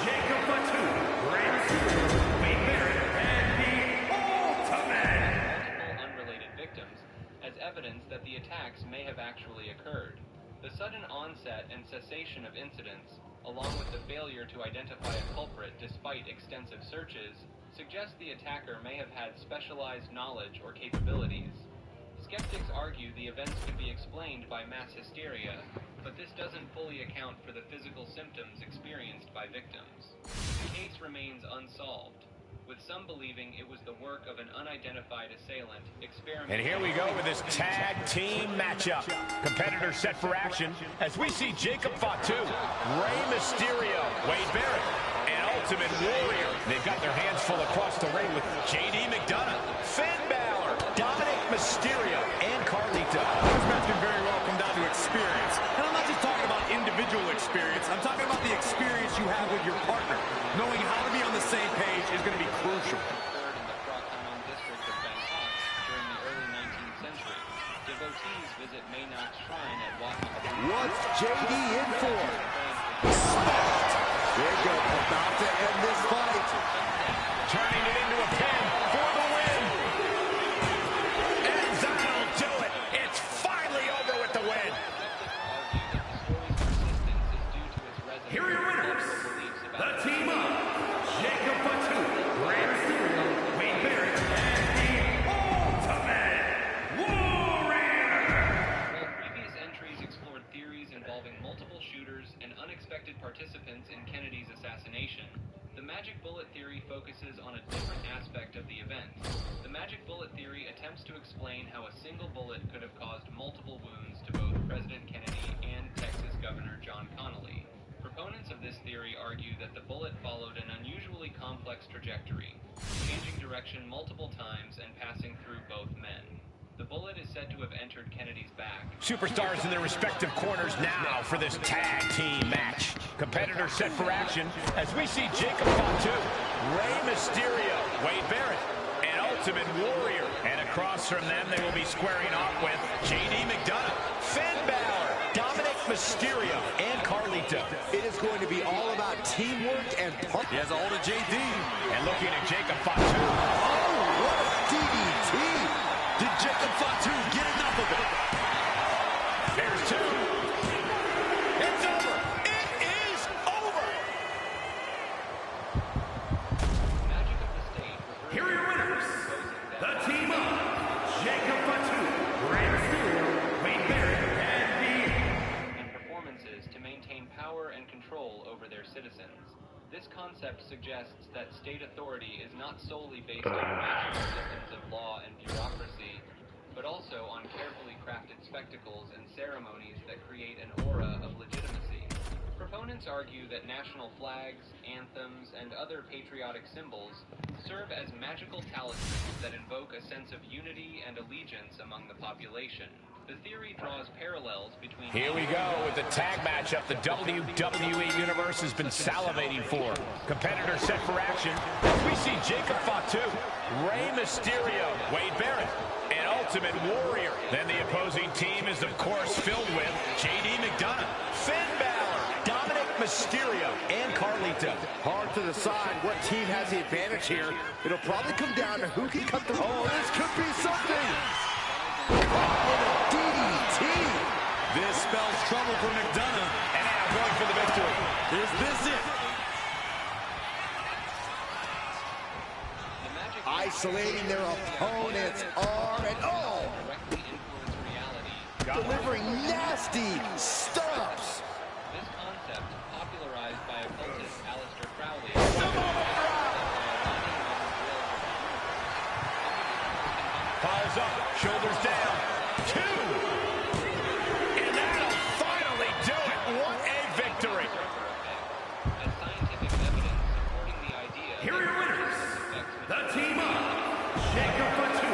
Jacob Fatu, Rey Mysterio, Wade Barrett, and the Ultimate. Unrelated victims as evidence that the attacks may have actually occurred. The sudden onset and cessation of incidents, along with the failure to identify a culprit despite extensive searches, suggests the attacker may have had specialized knowledge or capabilities. Skeptics argue the events could be explained by mass hysteria, but this doesn't fully account for the physical symptoms experienced by victims. The case remains unsolved. with some believing it was the work of an unidentified assailant experimenting. And here we go with this tag team matchup. Competitors set for action as we see Jacob Fatu, Rey Mysterio, Wade Barrett, and Ultimate Warrior. They've got their hands full across the ring with JD McDonough, Finn Balor, Dominic Mysterio, and Carlito. This match can very well come down to experience. And I'm not just talking about individual experience. I'm talking about the experience you have with your partner. Knowing how to be on the same page is going to be crucial. Occurred in the Prakanam district of Bangkok during the early 19th century. Devotees visit Mainok's shrine at Wat. What's JD in for? Spot! Jacob about to end this fight. Turning it into a pin for the win. And that'll do it. It's finally over with the win. Here are your winners. The team up. Jacob Fatu, Rey Mysterio, Wade Barrett, and the Ultimate Warrior. While previous entries explored theories involving multiple shooters and unexpected participants in Kennedy's assassination, the magic bullet theory focuses on a different aspect of the event. The magic bullet theory attempts to explain how a single bullet could have caused multiple wounds to both President Kennedy and Texas Governor John Connally. Proponents of this theory argue that the bullet followed an unusually complex trajectory, changing direction multiple times and passing through both men. The bullet is said to have entered Kennedy's back. Superstars in their respective corners now for this tag team match. Competitors set for action as we see Jacob Fatu, Rey Mysterio, Wade Barrett, and Ultimate Warrior. And across from them, they will be squaring off with JD McDonough, Finn Balor, Dominic Mysterio, and Carlito. It is going to be all about teamwork and partnership. He has a hold of JD. And looking at Jacob Fatu. Oh, what a DDT! Did Jacob Fatu get enough of it? There's two. It's over. It is over. Magic of the stage. Here are your winners. The team up. Jacob Fatu, Rey Mysterio, Wade Barrett, and performances to maintain power and control over their citizens. This concept suggests that state authority is not solely based on rational systems of law and bureaucracy, but also on carefully crafted spectacles and ceremonies that create an aura of legitimacy. Proponents argue that national flags, anthems, and other patriotic symbols serve as magical talismans that invoke a sense of unity and allegiance among the population. The theory draws parallels between... Here we go with the tag matchup the WWE Universe has been salivating for. Competitors set for action as we see Jacob Fatu, Rey Mysterio, Wade Barrett, and Ultimate Warrior. Then the opposing team is, of course, filled with JD McDonough, Finn Balor, Dominic Mysterio, and Carlito. Hard to decide what team has the advantage here. It'll probably come down to who can cut the... Oh, this could be something! DDT! This spells trouble for McDonough. And now going for the victory. Is this it? Isolating their opponent's arm and oh! directly influence reality. Delivering nasty stomps! This concept, popularized by occultist Aleister Crowley, Falls up, shoulders down. Two! And that'll finally do it. What a victory! as scientific evidence supporting the idea. Here are your winners. The team up. Jacob Fatu,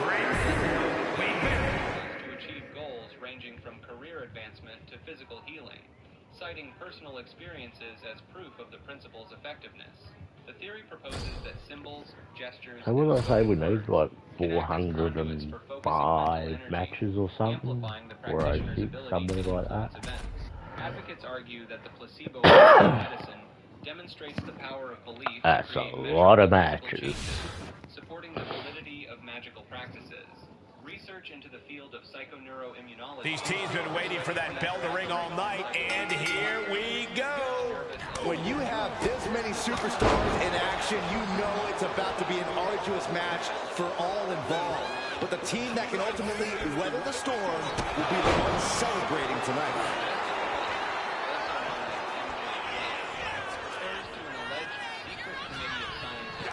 Rey Mysterio, Wade Barrett. To achieve goals ranging from career advancement to physical healing, citing personal experiences as proof of the principle's effectiveness. The theory proposes that symbols, gestures, So what I say we need like 405 matches or something, or 06, something like that. Advocates argue that the placebo medicine demonstrates the power of belief. That's a lot of matches. Supporting the validity of magical practices. Research into the field of psychoneuroimmunology. These teams have been waiting for that bell to ring all night, and here we go. When you have this many superstars in action, you know it's about to be an arduous match for all involved. But the team that can ultimately weather the storm will be the one celebrating tonight.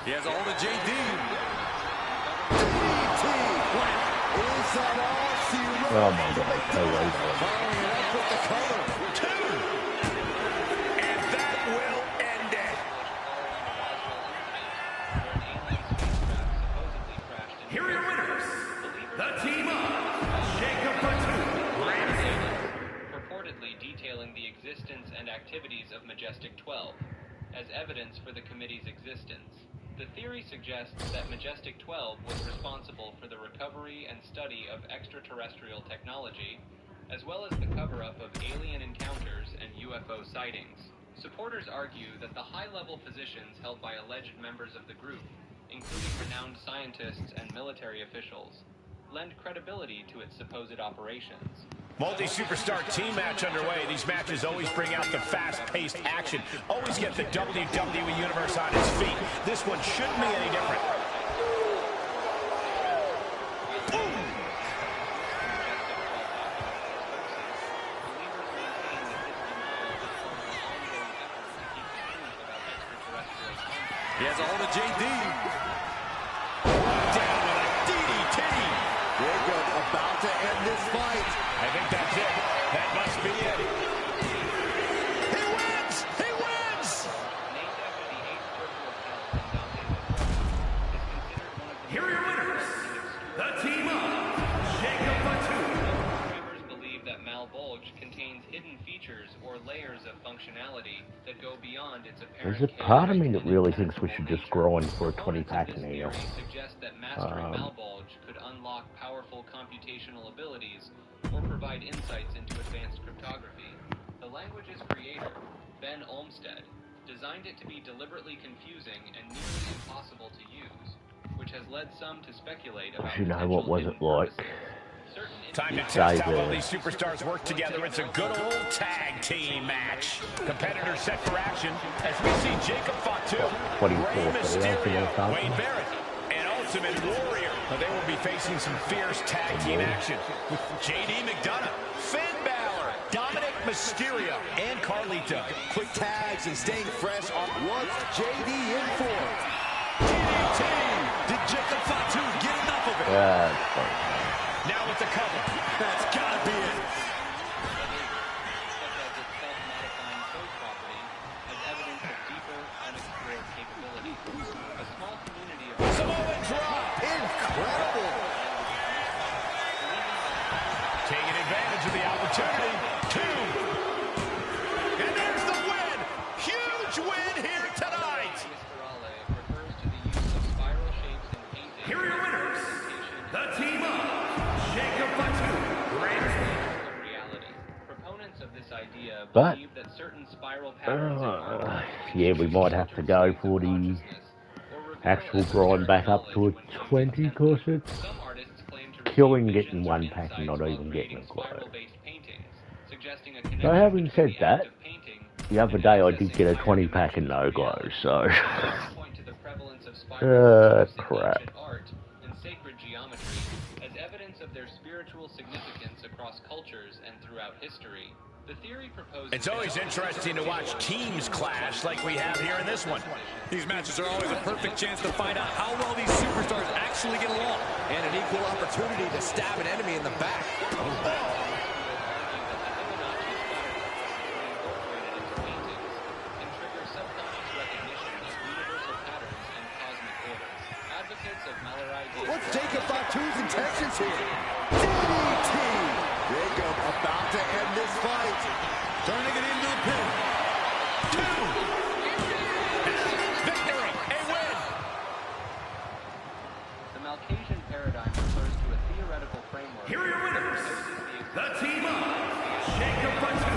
He has a hold of JD. Is that all she wrote? Oh my God, Following it up with the cover. 2. And that will end it. Here are your winners, the team of Jacob Fatu, purportedly detailing the existence and activities of Majestic 12 as evidence for the committee's existence. The theory suggests that Majestic 12 was responsible for the recovery and study of extraterrestrial technology, as well as the cover-up of alien encounters and UFO sightings. Supporters argue that the high-level positions held by alleged members of the group, including renowned scientists and military officials, lend credibility to its supposed operations. Multi-superstar team match underway. These matches always bring out the fast-paced action. Always get the WWE Universe on its feet. This one shouldn't be any different. Boom! He has a hold of JD. Down with a DDT. Jacob about to end this fight. I think that's it. That must be it. He wins! He wins! Named after the 8th Circle of Hell in Dante's Inferno, is considered one of the Here are your winners, the team of Jacob Fatu. Viewers believe that Malbolge contains hidden features or layers of functionality that go beyond its apparent. There's a part of me that really thinks we should just grow in for a 20-pack now. Suggest that mastering Malbolge could unlock powerful computational abilities or provide insights into advanced cryptography. The language's creator, Ben Olmsted, designed it to be deliberately confusing and nearly impossible to use, which has led some to speculate about You know, what was it like? Time to test how well these superstars work together. It's a good old tag team match. Competitors set for action as we see Jacob Fatu, Rey Mysterio, Wade Barrett, and Ultimate Warrior. They will be facing some fierce tag team action with JD McDonough, Finn Balor, Dominic Mysterio, and Carlito. Quick tags and staying fresh on what's JD in for. DDT. Did Jacob Fatu get enough of it? Now with the cover. That's gotta be it. Samoan drop. Incredible. Taking advantage of the opportunity. 2. And there's the win. Huge win here tonight. Here are your winners, the team of Jacob Fatu, Proponents of this idea But, believe that certain spiral patterns yeah, we might have to go for the actual grind back up to a 20, because it's killing getting one pack and not even getting a glow. So having said that, the other day I did get a 20 pack and no glow, so crap. and sacred geometry as evidence of their spiritual significance across cultures and throughout history. The theory proposes It's always interesting to watch teams clash like we have here in this one. These matches are always a perfect chance to find out how well these superstars actually get along. And an equal opportunity to stab an enemy in the back. What's Jacob Fatu's intentions here? DDT! Jacob about to end this fight. Turning it into a pin. 2. Victory. A win. The Malcasian paradigm refers to a theoretical framework. Here are your winners, the team of Jacob Fatu,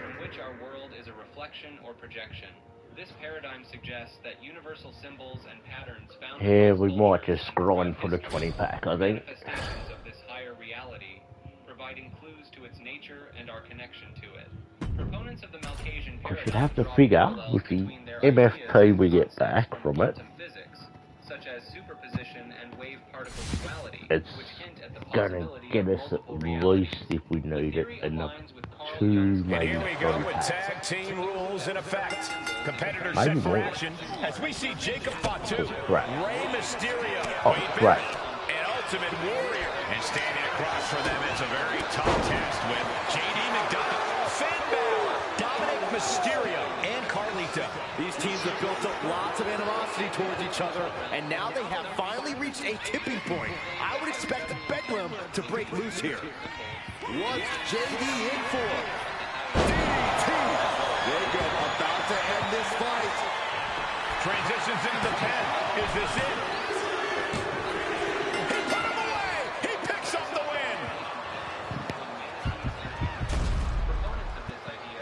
from which our world is a reflection or projection. This paradigm suggests that universal symbols and patterns found Yeah, we might just grind for the 20 pack, I think. manifestations of this higher reality, providing clues to its nature and our connection to it. Proponents of the Malcasian We paradigm should have to draw figure parallels with the between their MFP ideas we and get concepts back of from it. quantum physics, such as superposition and wave particle duality, it's which hint at the gonna possibility get of us multiple at realities. least, if we need it, enough Carl 2, Jung's maybe And 3 here we go with packs. tag team rules in effect. Competitors Maybe set for more. action as we see Jacob Fatu, Oh, crap. Rey Mysterio, Oh, Wade crap. Barrett, and Ultimate Warrior. And standing across from them is a very tough test with JD McDonough, Finn Balor, Dominic Mysterio, and Carlito. These teams have built up lots of animosity towards each other, and now they have finally reached a tipping point. I would expect Bedlam to break loose here. What's JD in for? DDT! Jacob about to end this fight. Transitions into the pen. Is this it? He put him away! He picks up the win!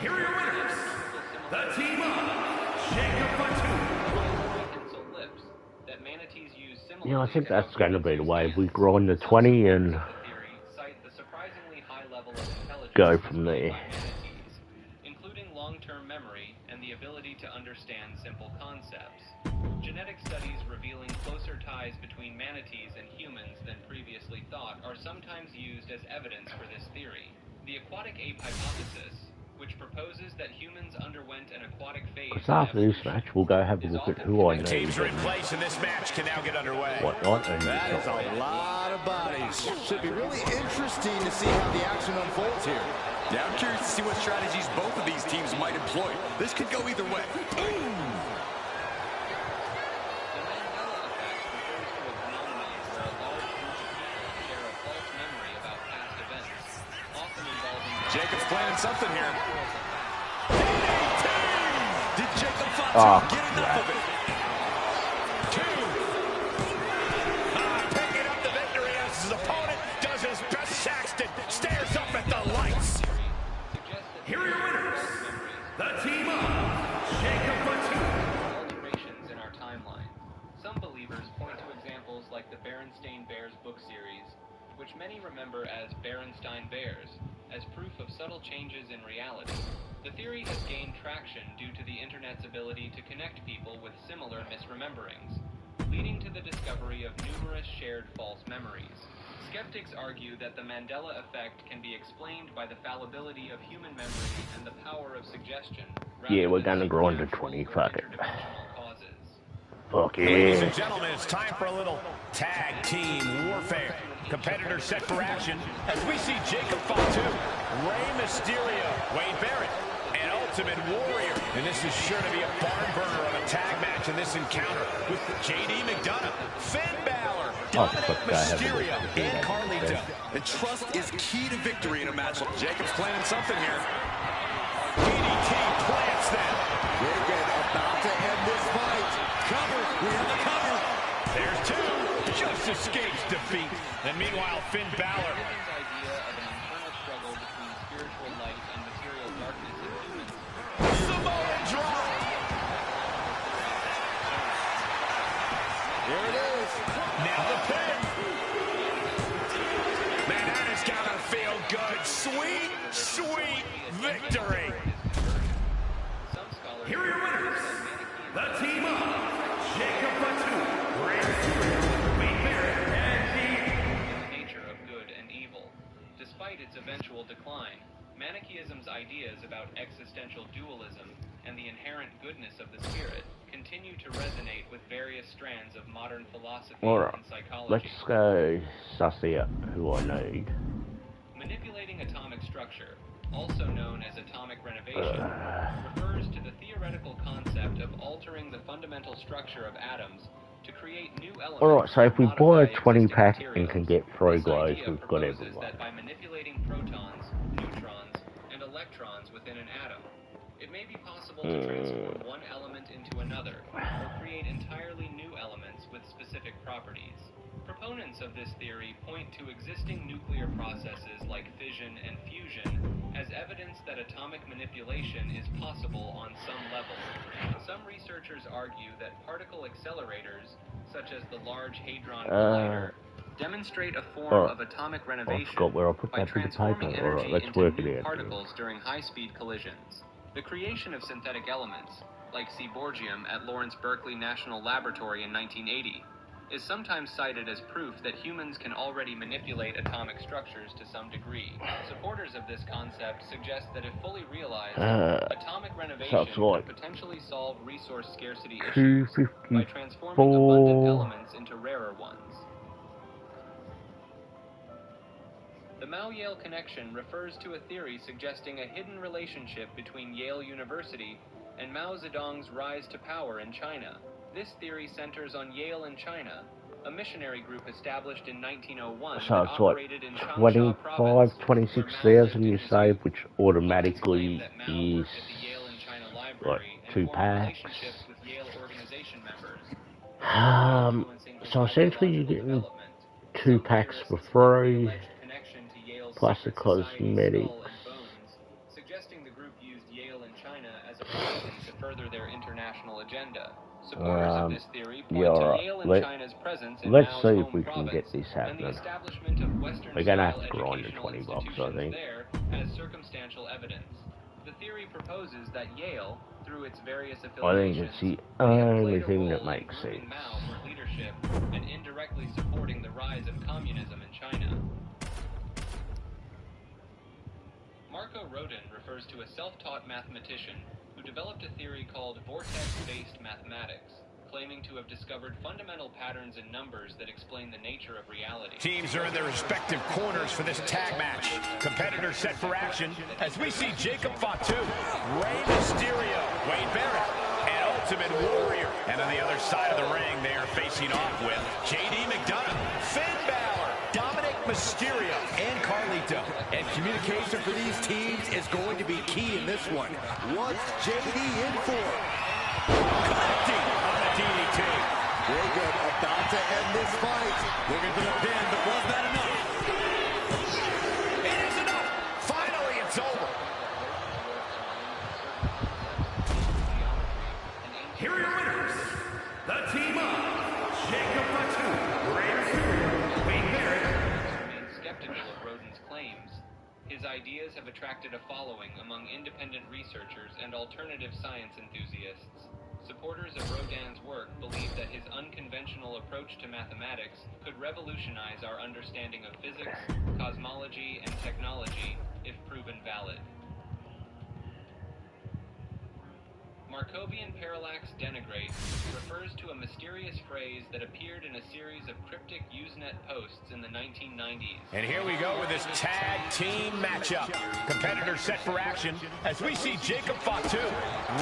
Here are your winners. The team of Jacob Fatu. Yeah, I think that's going to be the way. We grind the 20 and go from there. Including long-term memory and the ability to understand simple concepts. Genetic studies revealing closer ties between manatees and humans than previously thought are sometimes used as evidence for this theory. The aquatic ape hypothesis, which proposes that humans underwent an aquatic phase. Because after this match, we'll go have a look at who I need. Teams are in place and this match can now get underway. Whatnot, and That is a lot of bodies. Should be really interesting to see how the action unfolds here. Yeah, I'm curious to see what strategies both of these teams might employ. This could go either way. Jacob's planning something here. Did Jacob Fatu get enough of it? Picking up the victory as his opponent does his best. Saxton stares up at the lights. Here are your winners. The team of Jacob Fatu. Alterations in our timeline. Some believers point to examples like the Berenstain Bears book series, which many remember as Berenstain Bears, as proof of subtle changes in reality. The theory has gained traction due to the internet's ability to connect people with similar misrememberings, leading to the discovery of numerous shared false memories. Skeptics argue that the Mandela effect can be explained by the fallibility of human memory and the power of suggestion. yeah, we're gonna grind to 20, fuck it. Fuck yeah. Ladies and gentlemen, it's time for a little tag team warfare. Competitors set for action as we see Jacob Fatu, Rey Mysterio, Wade Barrett, and Ultimate Warrior. And this is sure to be a barn burner of a tag match in this encounter with JD McDonough, Finn Balor, Dominic Mysterio, and Carlito. And trust is key to victory in a match. Jacob's planning something here. DDT plants them. Jacob about to end this fight. Cover. We have a cover. There's two. Just escapes defeat. And meanwhile, Finn Balor. Idea of an internal struggle between spiritual light and material darkness in humans. Samoa drop. There it is. Now the pin. Man, that has gotta feel good. Sweet, sweet victory. Here are your winners. The team of Jacob Fatu, Rey Mysterio, Wade Barrett, and The nature of good and evil. Despite its eventual decline, Manichaeism's ideas about existential dualism and the inherent goodness of the spirit continue to resonate with various strands of modern philosophy and psychology. Let's go suss out who I need. Manipulating atomic structure, also known as atomic renovation, refers to the theoretical concept of altering the fundamental structure of atoms to create new elements. Alright, so if we buy a modify 20 existing pack materials. and can get 3 This glows, idea we've got proposes everyone. that by manipulating protons, neutrons, and electrons within an atom, it may be possible to transform one element into another, or create entirely new elements with specific properties. Proponents of this theory point to existing nuclear processes like fission and fusion as evidence that atomic manipulation is possible on some level. Some researchers argue that particle accelerators, such as the Large Hadron Collider, demonstrate a form of atomic renovation by transforming energy into new particles during high-speed collisions. The creation of synthetic elements, like seaborgium at Lawrence Berkeley National Laboratory in 1980, is sometimes cited as proof that humans can already manipulate atomic structures to some degree. Supporters of this concept suggest that if fully realized, atomic renovation could potentially solve resource scarcity issues by transforming abundant elements into rarer ones. The Mao-Yale connection refers to a theory suggesting a hidden relationship between Yale University and Mao Zedong's rise to power in China. This theory centers on Yale in China, a missionary group established in 1901 So that it's what, operated in Changsha province, 26,000 you save, which automatically is what, 2 packs. So essentially you're getting 2 packs for free, plus the cosmetics. Suggesting the group used Yale in China as a reason to further their international agenda. Supporters of this theory point to Yale and China's presence in Mao's home province and the establishment of Western-style educational institutions there as circumstantial evidence. The theory proposes that Yale, through its various affiliations, it's the only thing that makes sense. Mao for leadership and indirectly supporting the rise of communism in China. Marco Rodin refers to a self-taught mathematician who developed a theory called vortex-based mathematics, claiming to have discovered fundamental patterns in numbers that explain the nature of reality. Teams are in their respective corners for this tag match. Competitors set for action as we see Jacob Fatu, Rey Mysterio, Wade Barrett, and Ultimate Warrior. And on the other side of the ring, they are facing off with JD McDonough, Finn Balor, Dominic Mysterio, and Carlito. And communication for these teams is going to be key in this one. What's JD in for? Connecting on a DDT. Jacob about to end this fight. Looking for the pin, but was that enough? It is enough. Finally, it's over. Here are your winners, the team of Jacob Fatu, Rey Mysterio, Wade Barrett. Remain skeptical of Rodin's claims. His ideas have attracted a following among independent researchers and alternative science enthusiasts. Supporters of Rodin's work believe that his unconventional approach to mathematics could revolutionize our understanding of physics, cosmology, and technology if proven valid. Markovian parallax denigrate refers to a mysterious phrase that appeared in a series of cryptic Usenet posts in the 1990s. And here we go with this tag team matchup. Competitors set for action as we see Jacob Fatu,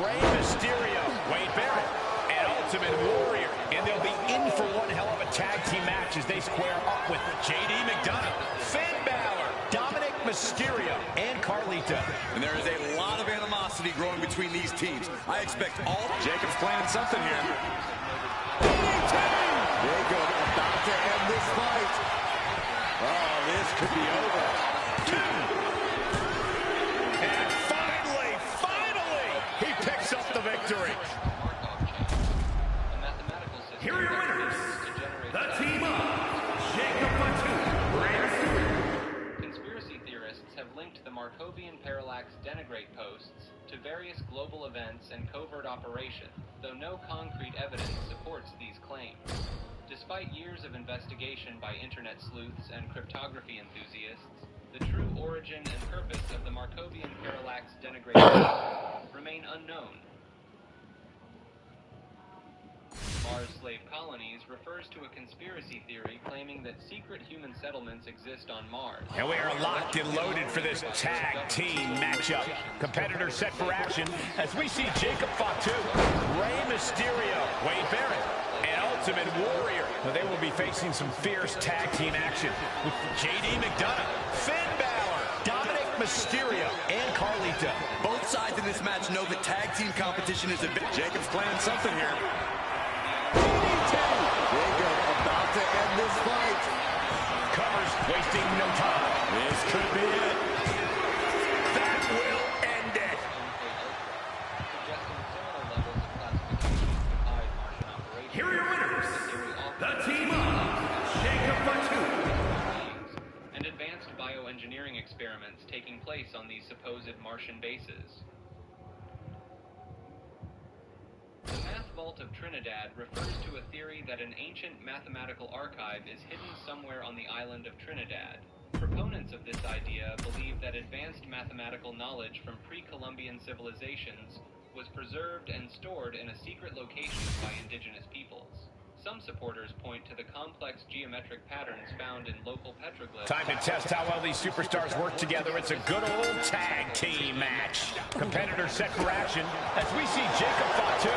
Rey Mysterio, Wade Barrett, and Ultimate Warrior. And they'll be in for one hell of a tag team match as they square up with JD McDonough, Finn Balor, Dominic Mysterio, and Carlito. And there is a lot of animosity growing between these teams. I expect all... Jacob's planning something here. Jacob about to end this fight. Oh, this could be over. And finally, he picks up the victory. Here are your winners, the team of Jacob Fatu, Rey Mysterio. Conspiracy theorists have linked the Markovian parallax denigrate posts to various global events and covert operations, though no concrete evidence supports these claims. Despite years of investigation by internet sleuths and cryptography enthusiasts, the true origin and purpose of the Markovian parallax denigrate posts remain unknown. Mars slave colonies refers to a conspiracy theory claiming that secret human settlements exist on Mars. And we are locked and loaded for this tag team matchup. Competitors set for action as we see Jacob Fatu, Rey Mysterio, Wade Barrett, and Ultimate Warrior. Now they will be facing some fierce tag team action with JD McDonough, Finn Balor, Dominic Mysterio, and Carlito. Both sides in this match know that tag team competition is a bit... Jacob's planning something here. Jacob about to end this fight. Covers, wasting no time. This could be it. That will end it. Here are your winners, the team of Jacob Fatu. And advanced bioengineering experiments taking place on these supposed Martian bases. The math Vault of Trinidad refers to a theory that an ancient mathematical archive is hidden somewhere on the island of Trinidad. Proponents of this idea believe that advanced mathematical knowledge from pre-Columbian civilizations was preserved and stored in a secret location by indigenous peoples. Some supporters point to the complex geometric patterns found in local petroglyphs. Time to test how well these superstars work together. It's a good old tag team match. Competitors set for action as we see Jacob Fatu,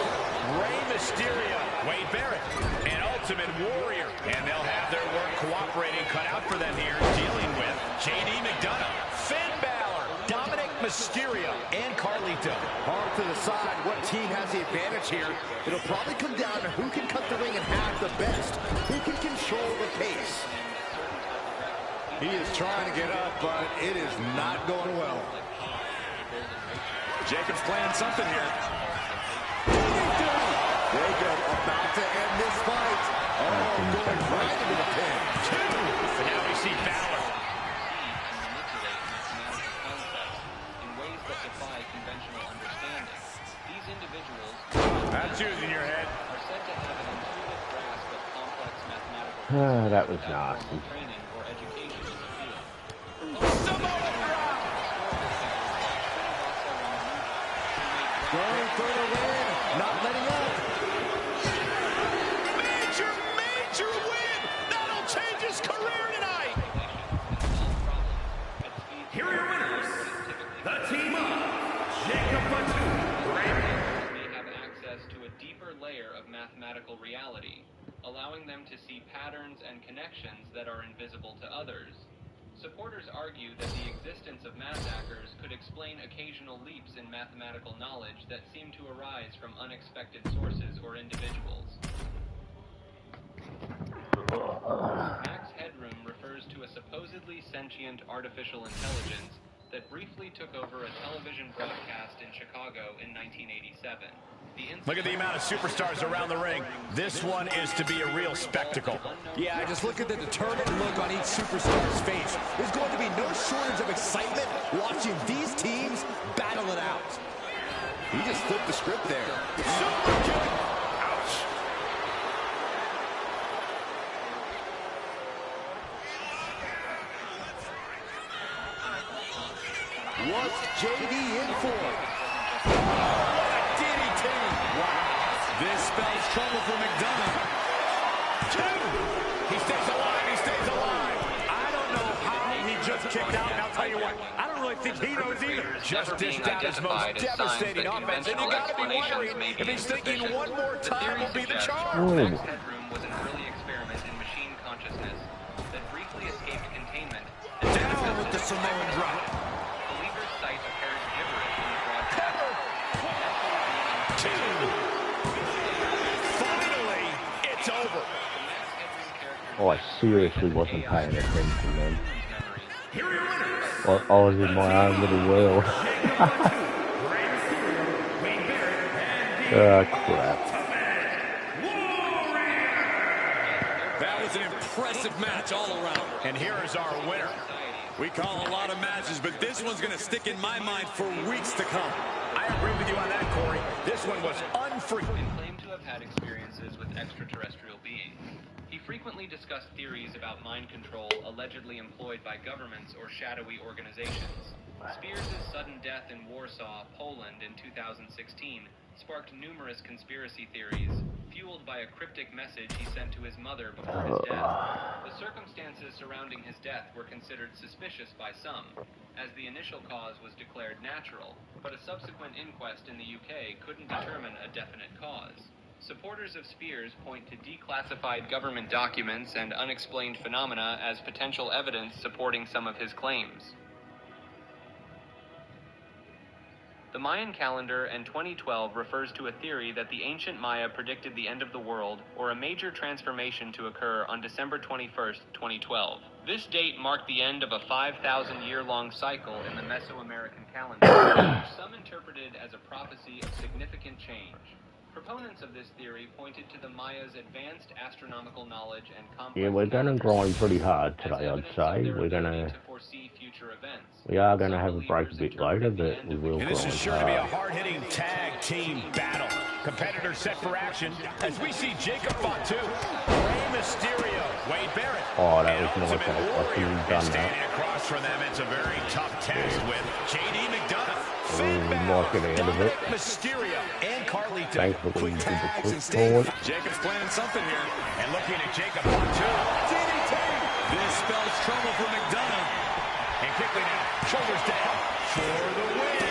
Rey Mysterio, Wade Barrett, and Ultimate Warrior. And they'll have their work cooperating cut out for them here, dealing with JD McDonough, Finn Balor, Dominic Mysterio, and Carlito. Hard to decide what team has the advantage here. It'll probably come down to who can cut the ring in half the best, who can control the pace. He is trying to get up, but it is not going well. Jacob's playing something here. Jacob about to end this fight. Oh, going right into the pin. And now we see Balor. That's using your head. That was nasty. Going for the win, not letting up. Major win! That'll change his career tonight! Here are your winners, the team of Jacob Fatu. May have access to a deeper layer of mathematical reality, allowing them to see patterns and connections that are invisible to others. Supporters argue that the existence of math hackers could explain occasional leaps in mathematical knowledge that seem to arise from unexpected sources or individuals. Max Headroom refers to a supposedly sentient artificial intelligence that briefly took over a television broadcast in Chicago in 1987. Look at the amount of superstars around the ring. This one is to be a real spectacle. Yeah, just look at the determined look on each superstar's face. There's going to be no shortage of excitement watching these teams battle it out. He just flipped the script there. Super kick. Ouch. What's JD in for? This spells trouble for McDonough. He stays alive. I don't know how he just kicked out, and I'll tell you what, I don't really think he knows either. Just dished out his most devastating offense, and you gotta be wondering if he's thinking one more time will be the charm. Max Headroom was an early experiment in machine consciousness that briefly escaped containment. Down with the Samoan drop. Believers cite apparent gibberish in the broadcast. Finally, it's over. Oh, I seriously wasn't paying attention then. I was in my own little world. Oh, crap. That was an impressive match all around. And here is our winner. We call a lot of matches, but this one's going to stick in my mind for weeks to come. I agree with you on that, Corey. This one was unfrequent. Claimed to have had experiences with extraterrestrial beings. He frequently discussed theories about mind control allegedly employed by governments or shadowy organizations. Spears' sudden death in Warsaw, Poland in 2016 sparked numerous conspiracy theories, fueled by a cryptic message he sent to his mother before his death. The circumstances surrounding his death were considered suspicious by some, as the initial cause was declared natural, but a subsequent inquest in the UK couldn't determine a definite cause. Supporters of Spears point to declassified government documents and unexplained phenomena as potential evidence supporting some of his claims. The Mayan calendar in 2012 refers to a theory that the ancient Maya predicted the end of the world or a major transformation to occur on December 21st, 2012. This date marked the end of a 5,000-year-long cycle in the Mesoamerican calendar, which some interpreted as a prophecy of significant change. Proponents of this theory pointed to the Maya's advanced astronomical knowledge and complex. Yeah, we're going to grind pretty hard today, I'd say. We are going to have a break a bit later, but we will grind hard. And this is sure to be a hard-hitting tag team battle. Competitors set for action as we see Jacob Fatu, Rey Mysterio, Wade Barrett, Oh, that and was nice. Ultimate I Warrior. couldn't have And done standing that. across from them, it's a very tough test with JD McDonough, Finn Not Balor, getting out of it. Dominic Mysterio, and Carlito. Thankfully, Quick he did the tags quick and stay. forward. Jacob's planning something here. And looking at Jacob Fatu, DDT. This spells trouble for McDonough. And quickly now, shoulders down for the win.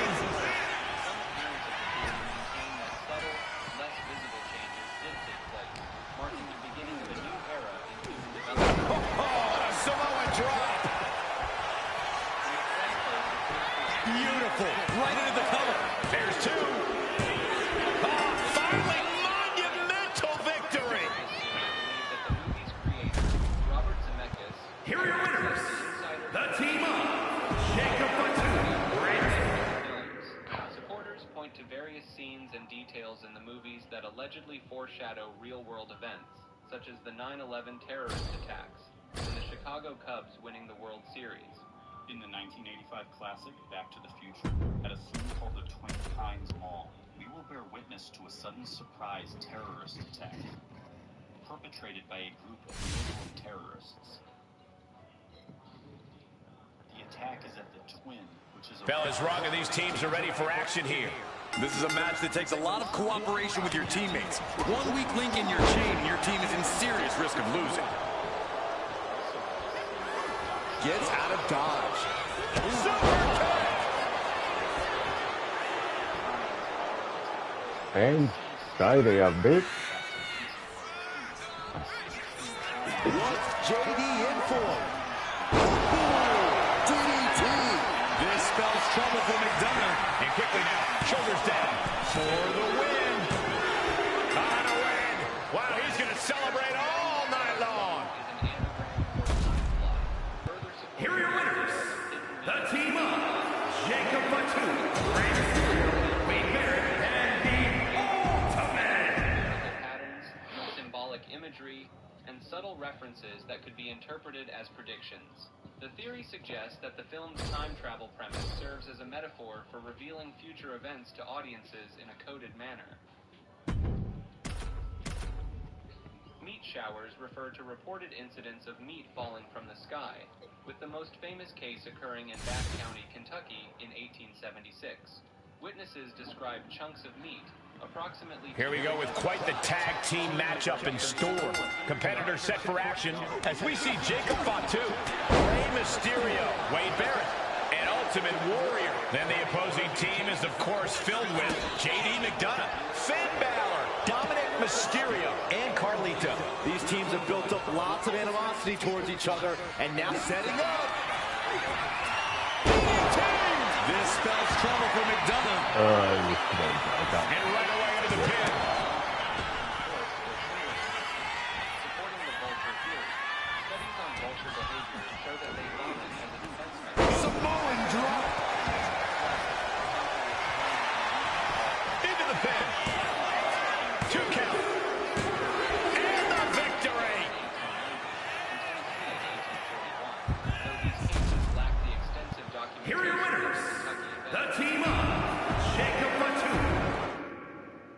Beautiful. Right into the cover. There's two. Oh, finally, monumental victory. Here are your winners. The team of Jacob Fatu, Supporters point to various scenes and details in the movies that allegedly foreshadow real-world events, such as the 9/11 terrorist attacks and the Chicago Cubs winning the World Series. In the 1985 classic, Back to the Future, at a scene called the Twin Pines Mall, we will bear witness to a sudden surprise terrorist attack perpetrated by a group of Muslim terrorists. The attack is at the Twin, which is a... Bell is rung, and these teams are ready for action here. This is a match that takes a lot of cooperation with your teammates. One weak link in your chain, and your team is in serious risk of losing. Gets out of dodge. And stay there, bitch. What's JD in for? DDT. This spells trouble for McDonough. And quickly now, shoulders down for the win. On a win. Wow, he's going to celebrate all night long. Here are your winners. The team of Jacob Fatu, Rey Mysterio, Wade Barrett, and the Ultimate. Patterns, symbolic imagery, and subtle references that could be interpreted as predictions. The theory suggests that the film's time travel premise serves as a metaphor for revealing future events to audiences in a coded manner. Meat showers refer to reported incidents of meat falling from the sky, with the most famous case occurring in Bath County, Kentucky in 1876. Witnesses described chunks of meat, approximately... Here we go with quite the tag team matchup in store. Competitors set for action as we see Jacob Fatu, Rey Mysterio, Wade Barrett, and Ultimate Warrior. Then the opposing team is, of course, filled with JD McDonough, Finn Balor, Dominic Mysterio, and Carlito. These teams have built up lots of animosity towards each other, and now setting up. This spells trouble for McDonough. And right away into the pin. Supporting the vulture theory, studies on vulture behavior show that they vomit as a defense mechanism. Samoan drop. Into the pin. 2 count. And the victory. Here are your winners. The team of Jacob Fatu.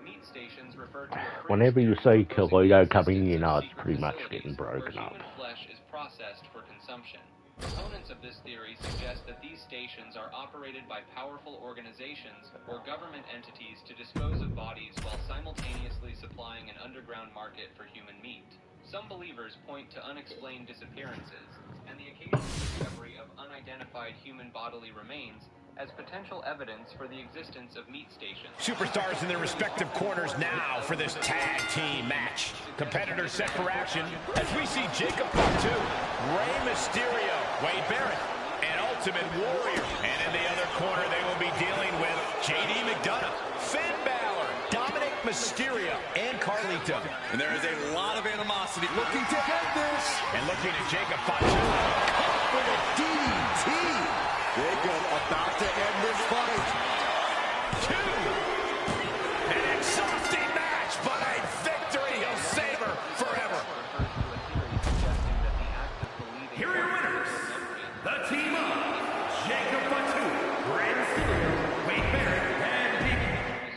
Meat stations refer to a Whenever you see Carlito coming, you know it's pretty much getting broken up. human flesh is processed for consumption. Proponents of this theory suggest that these stations are operated by powerful organizations or government entities to dispose of bodies while simultaneously supplying an underground market for human meat. Some believers point to unexplained disappearances and the occasional discovery of unidentified human bodily remains as potential evidence for the existence of meat stations. Superstars in their respective corners now for this tag team match. Competitors set for action as we see Jacob Fatu, Rey Mysterio, Wade Barrett, and Ultimate Warrior. And in the other corner, they will be dealing with JD McDonough, Finn Balor, Dominic Mysterio, and Carlito. And there is a lot of animosity looking to end this. And looking at Jacob Fatu. With a DDT. Jacob about to end this fight. 2. An exhausting match, but a victory he'll savor forever. Here are your winners. The team of Jacob Fatu, Rey Mysterio, Wade Barrett, and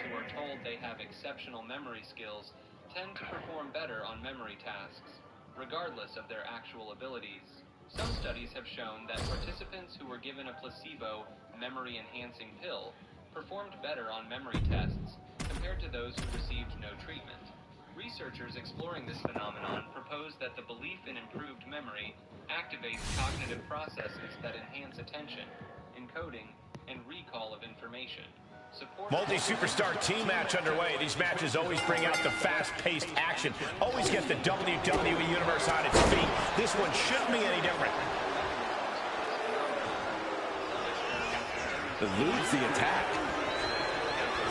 Who are told they have accepted exceptional memory skills tend to perform better on memory tasks, regardless of their actual abilities. Some studies have shown that participants who were given a placebo memory-enhancing pill performed better on memory tests compared to those who received no treatment. Researchers exploring this phenomenon propose that the belief in improved memory activates cognitive processes that enhance attention, encoding, and recall of information. Multi-superstar team match underway. These matches always bring out the fast-paced action. Always get the WWE Universe on its feet. This one shouldn't be any different. Eludes the attack.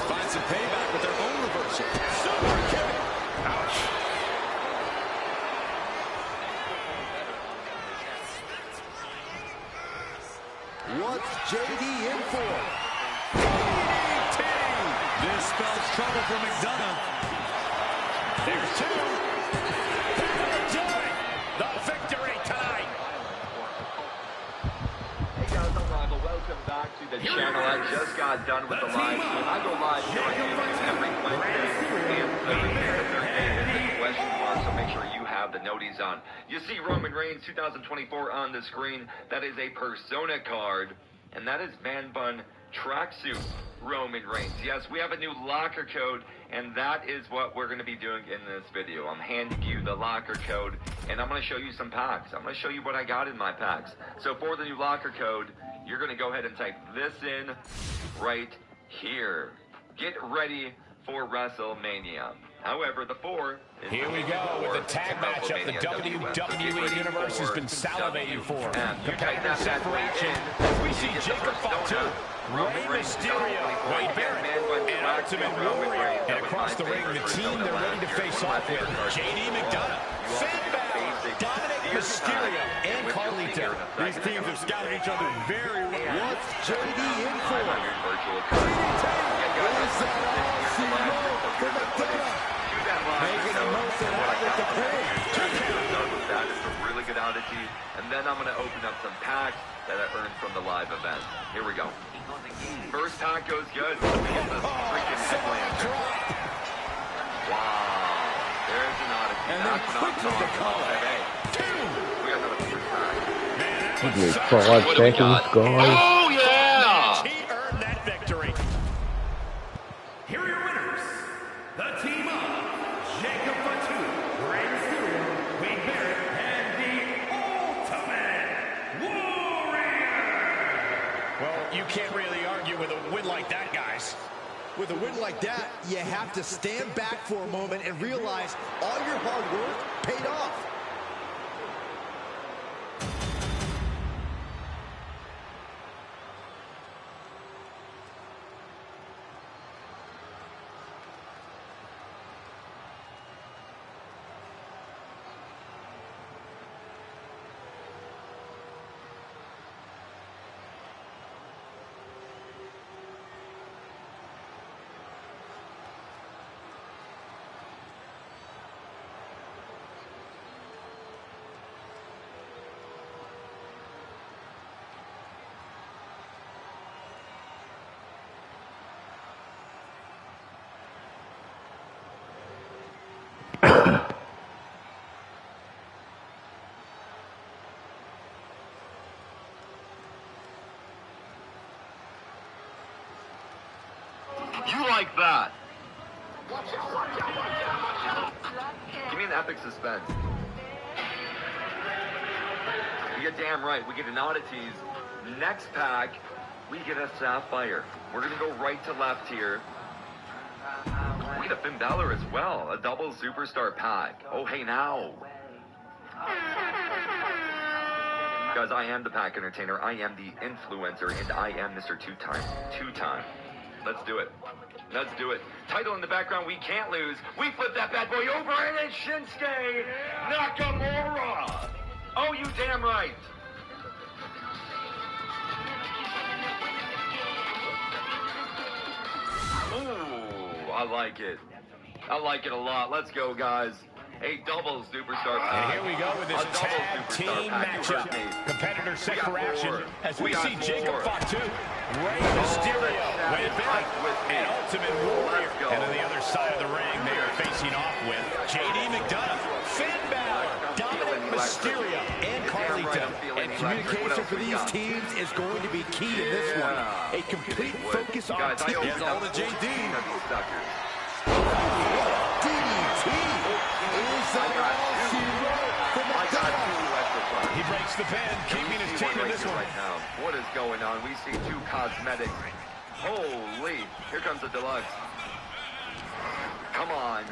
Finds some payback with their own reversal. Super kick. Ouch. What's JD in for? This spells trouble for McDonough. There's two. The victory tonight. Hey guys, I'm Rival. Welcome back to the channel. I just got done with the live stream. I go live every Wednesday and Thursday. It's a question mark, so make sure you have the noties on. You see Roman Reigns 2024 on the screen. That is a Persona card, and that is Man Bun Tracksuit Roman Reigns. Yes, we have a new locker code, and that is what we're going to be doing in this video. I'm handing you the locker code, and I'm going to show you some packs. I'm going to show you what I got in my packs. So for the new locker code, you're going to go ahead and type this in right here. Get ready for WrestleMania. However, the 4 is here we go with the tag matchup the WWE Universe has been salivating for. Competitor set for action as we see Jacob Fatu, Rey Mysterio, Wade Barrett, and Ultimate Warrior. And across the ring, the team they're ready to face off with, JD McDonough, Finn Balor, Dominic Mysterio, and Carlito. These teams have scouted each other very well. What's JD in for? Making the most of that with the pay. That is a really good oddity. And then I'm going to open up some packs that I earned from the live event. Here we go. First pack goes good. Look at this freaking headlamp. Wow. There's an oddity. And then quickly the color. We got another first pack. Give me 5 seconds, guys. Oh, yeah! He earned that victory. Here are your winners. The team of Jacob Fatu, Rey Mysterio, Wade Barrett, and the Ultimate Warrior. Well, you can't really argue with a win like that, guys. With a win like that, you have to stand back for a moment and realize all your hard work paid off. You like that? Give me an epic suspense. You're damn right. We get an oddities. Next pack, we get a sapphire. We're going to go right to left here. We get a Finn Balor as well. A double superstar pack. Oh, hey now. Guys, I am the pack entertainer. I am the influencer. And I am Mr. Two-time. Let's do it. Let's do it. Title in the background, we can't lose. We flip that bad boy over, and it's Shinsuke Nakamura. Oh, you damn right. Ooh, I like it. I like it a lot. Let's go, guys. a double superstar And pack. here we go with this tag team matchup. Competitors set for action as we see Jacob Fatu, Rey Mysterio, Wade Barrett, and Ultimate Warrior. And on the other side of the ring, they are facing off with JD McDonough, Finn Balor, Dominic Mysterio, and Carlito. And communication for these teams is going to be key in this one. A complete focus on team. Here's all the JD. DDT is He breaks the pin, keeping his team in this one. Right now. What is going on? We see two cosmetics. Holy, here comes the deluxe. Come on.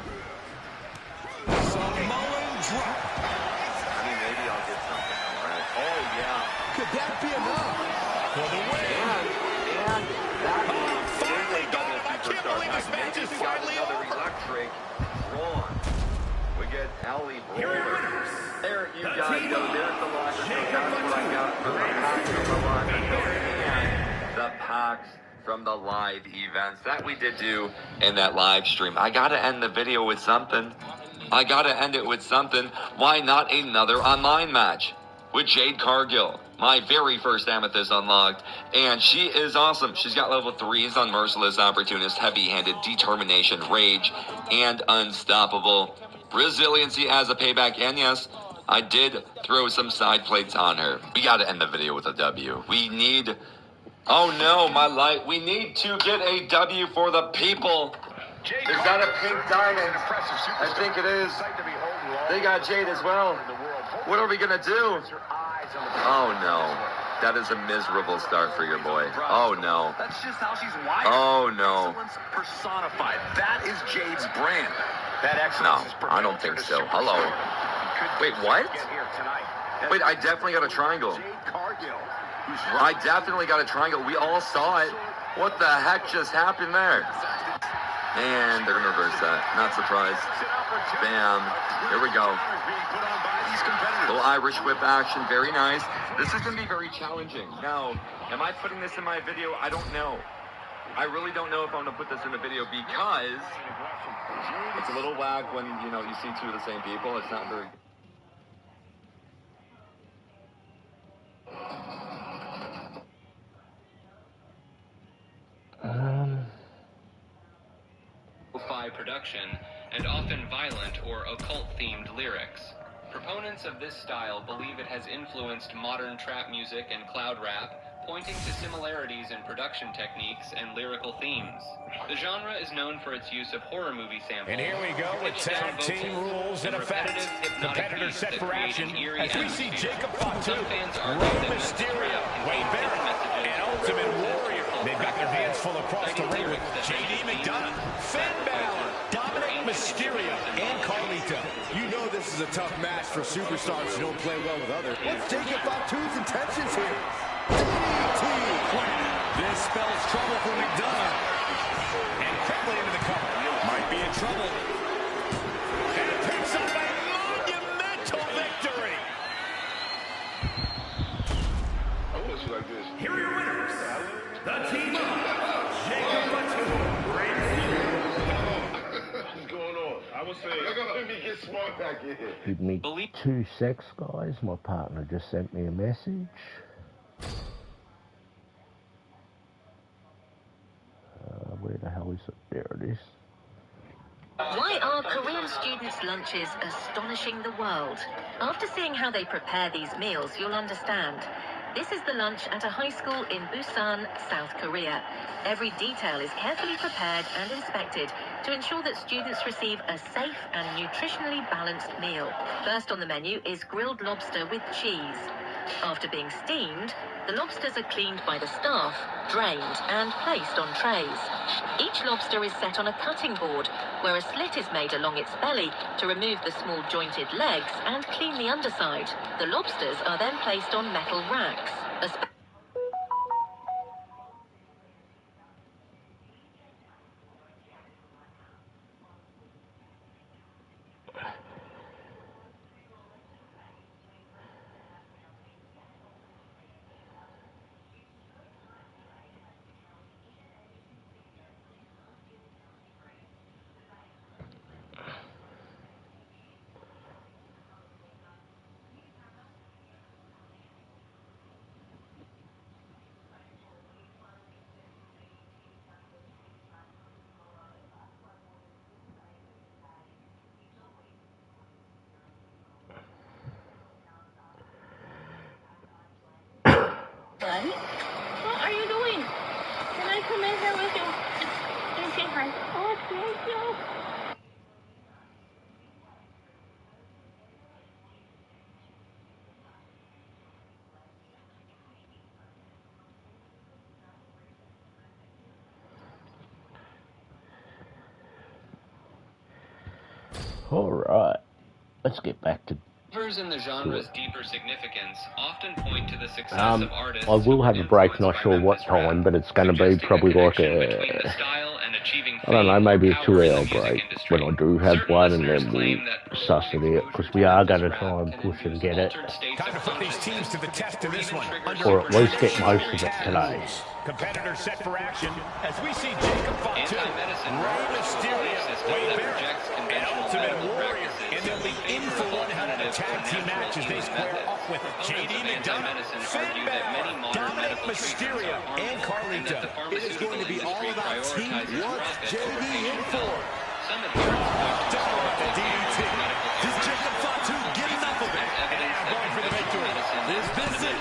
Samoan drop. I mean, maybe I'll get something. All right. Oh, yeah. Could that be enough? For the win. And that means finally got him. I can't believe this match is finally another over. electric Braun. We get Ali Brawler. There you guys go. There's the line. That's what I got from the packs from the live and the packs from the live events that we did do in that live stream. I gotta end the video with something. I gotta end it with something. Why not another online match with Jade Cargill? My very first Amethyst unlocked, and she is awesome. She's got level 3s on Merciless, Opportunist, Heavy-Handed, Determination, Rage, and Unstoppable. Resiliency as a payback, and yes, I did throw some side plates on her. We gotta end the video with a W. We need... Oh no, my light. We need to get a W for the people. Is that a pink diamond? I think it is. They got Jade as well. What are we gonna do? Oh no. That is a miserable start for your boy. Oh no. That's just how she's wired. Oh no. Excellence personified. That is Jade's brand. That No, excellence is I don't think so. Hello. Wait, what? Wait, I definitely got a triangle. I definitely got a triangle. We all saw it. What the heck just happened there? And they're going to reverse that. Not surprised. Bam. Here we go. Little Irish whip action. Very nice. This is going to be very challenging. Now, am I putting this in my video? I don't know. I really don't know if I'm going to put this in the video because it's a little whack when, you know, you see two of the same people. It's not very... Production and often violent or occult-themed lyrics. Proponents of this style believe it has influenced modern trap music and cloud rap, pointing to similarities in production techniques and lyrical themes. The genre is known for its use of horror movie samples. And here we go with tag team rules in effect. Competitors set for action as we see Jacob Fatu, Rey Mysterio, Wade Barrett, and Ultimate Warrior. They've got their hands full across the ring with JD McDonough, Finn Balor, Dominic Mysterio, and Carlito. You know this is a tough match for superstars who don't play well with others. Let's take it Fatu's intentions here. DDT. This spells trouble for McDonough. And quickly into the cover. Might be in trouble. And it picks up a monumental victory. I want you like this. Here are your winners. The team of Jacob Fatu, Rey What's going on? I was saying, let me get smart back in here. Give me 2 secs, guys. My partner just sent me a message. Where the hell is it? There it is. Why are Korean students' lunches astonishing the world? After seeing how they prepare these meals, you'll understand. This is the lunch at a high school in Busan, South Korea. Every detail is carefully prepared and inspected to ensure that students receive a safe and nutritionally balanced meal. First on the menu is grilled lobster with cheese. After being steamed, the lobsters are cleaned by the staff, drained, and placed on trays. Each lobster is set on a cutting board, where a slit is made along its belly to remove the small jointed legs and clean the underside. The lobsters are then placed on metal racks. What are you doing? Can I come in here with you? And say hi. Oh, thank you. Alright, let's get back to... Believers in the genre's deeper significance often point to the success of artists. I will have a break, not sure what time, but it's going to be probably like a... I don't know, maybe a 2-hour break when I do have one, and then we'll suss it out, because we are going to try and push and get it. Time to put these teams to the test in this one. Or at least get most of it today. Competitors set for action as we see Jacob Fatu, Rey Mysterio, Wade Barrett, and Ultimate Warrior. And they'll be in for one hell of a tag team match as they square off with JD McDonough, Finn Balor, Dominic Mysterio, and Carlito. It is going to be all about team. What's JD in for? Don't know about the DDT. Does Jacob Fatu get enough of it? And going for the victory. Is this it?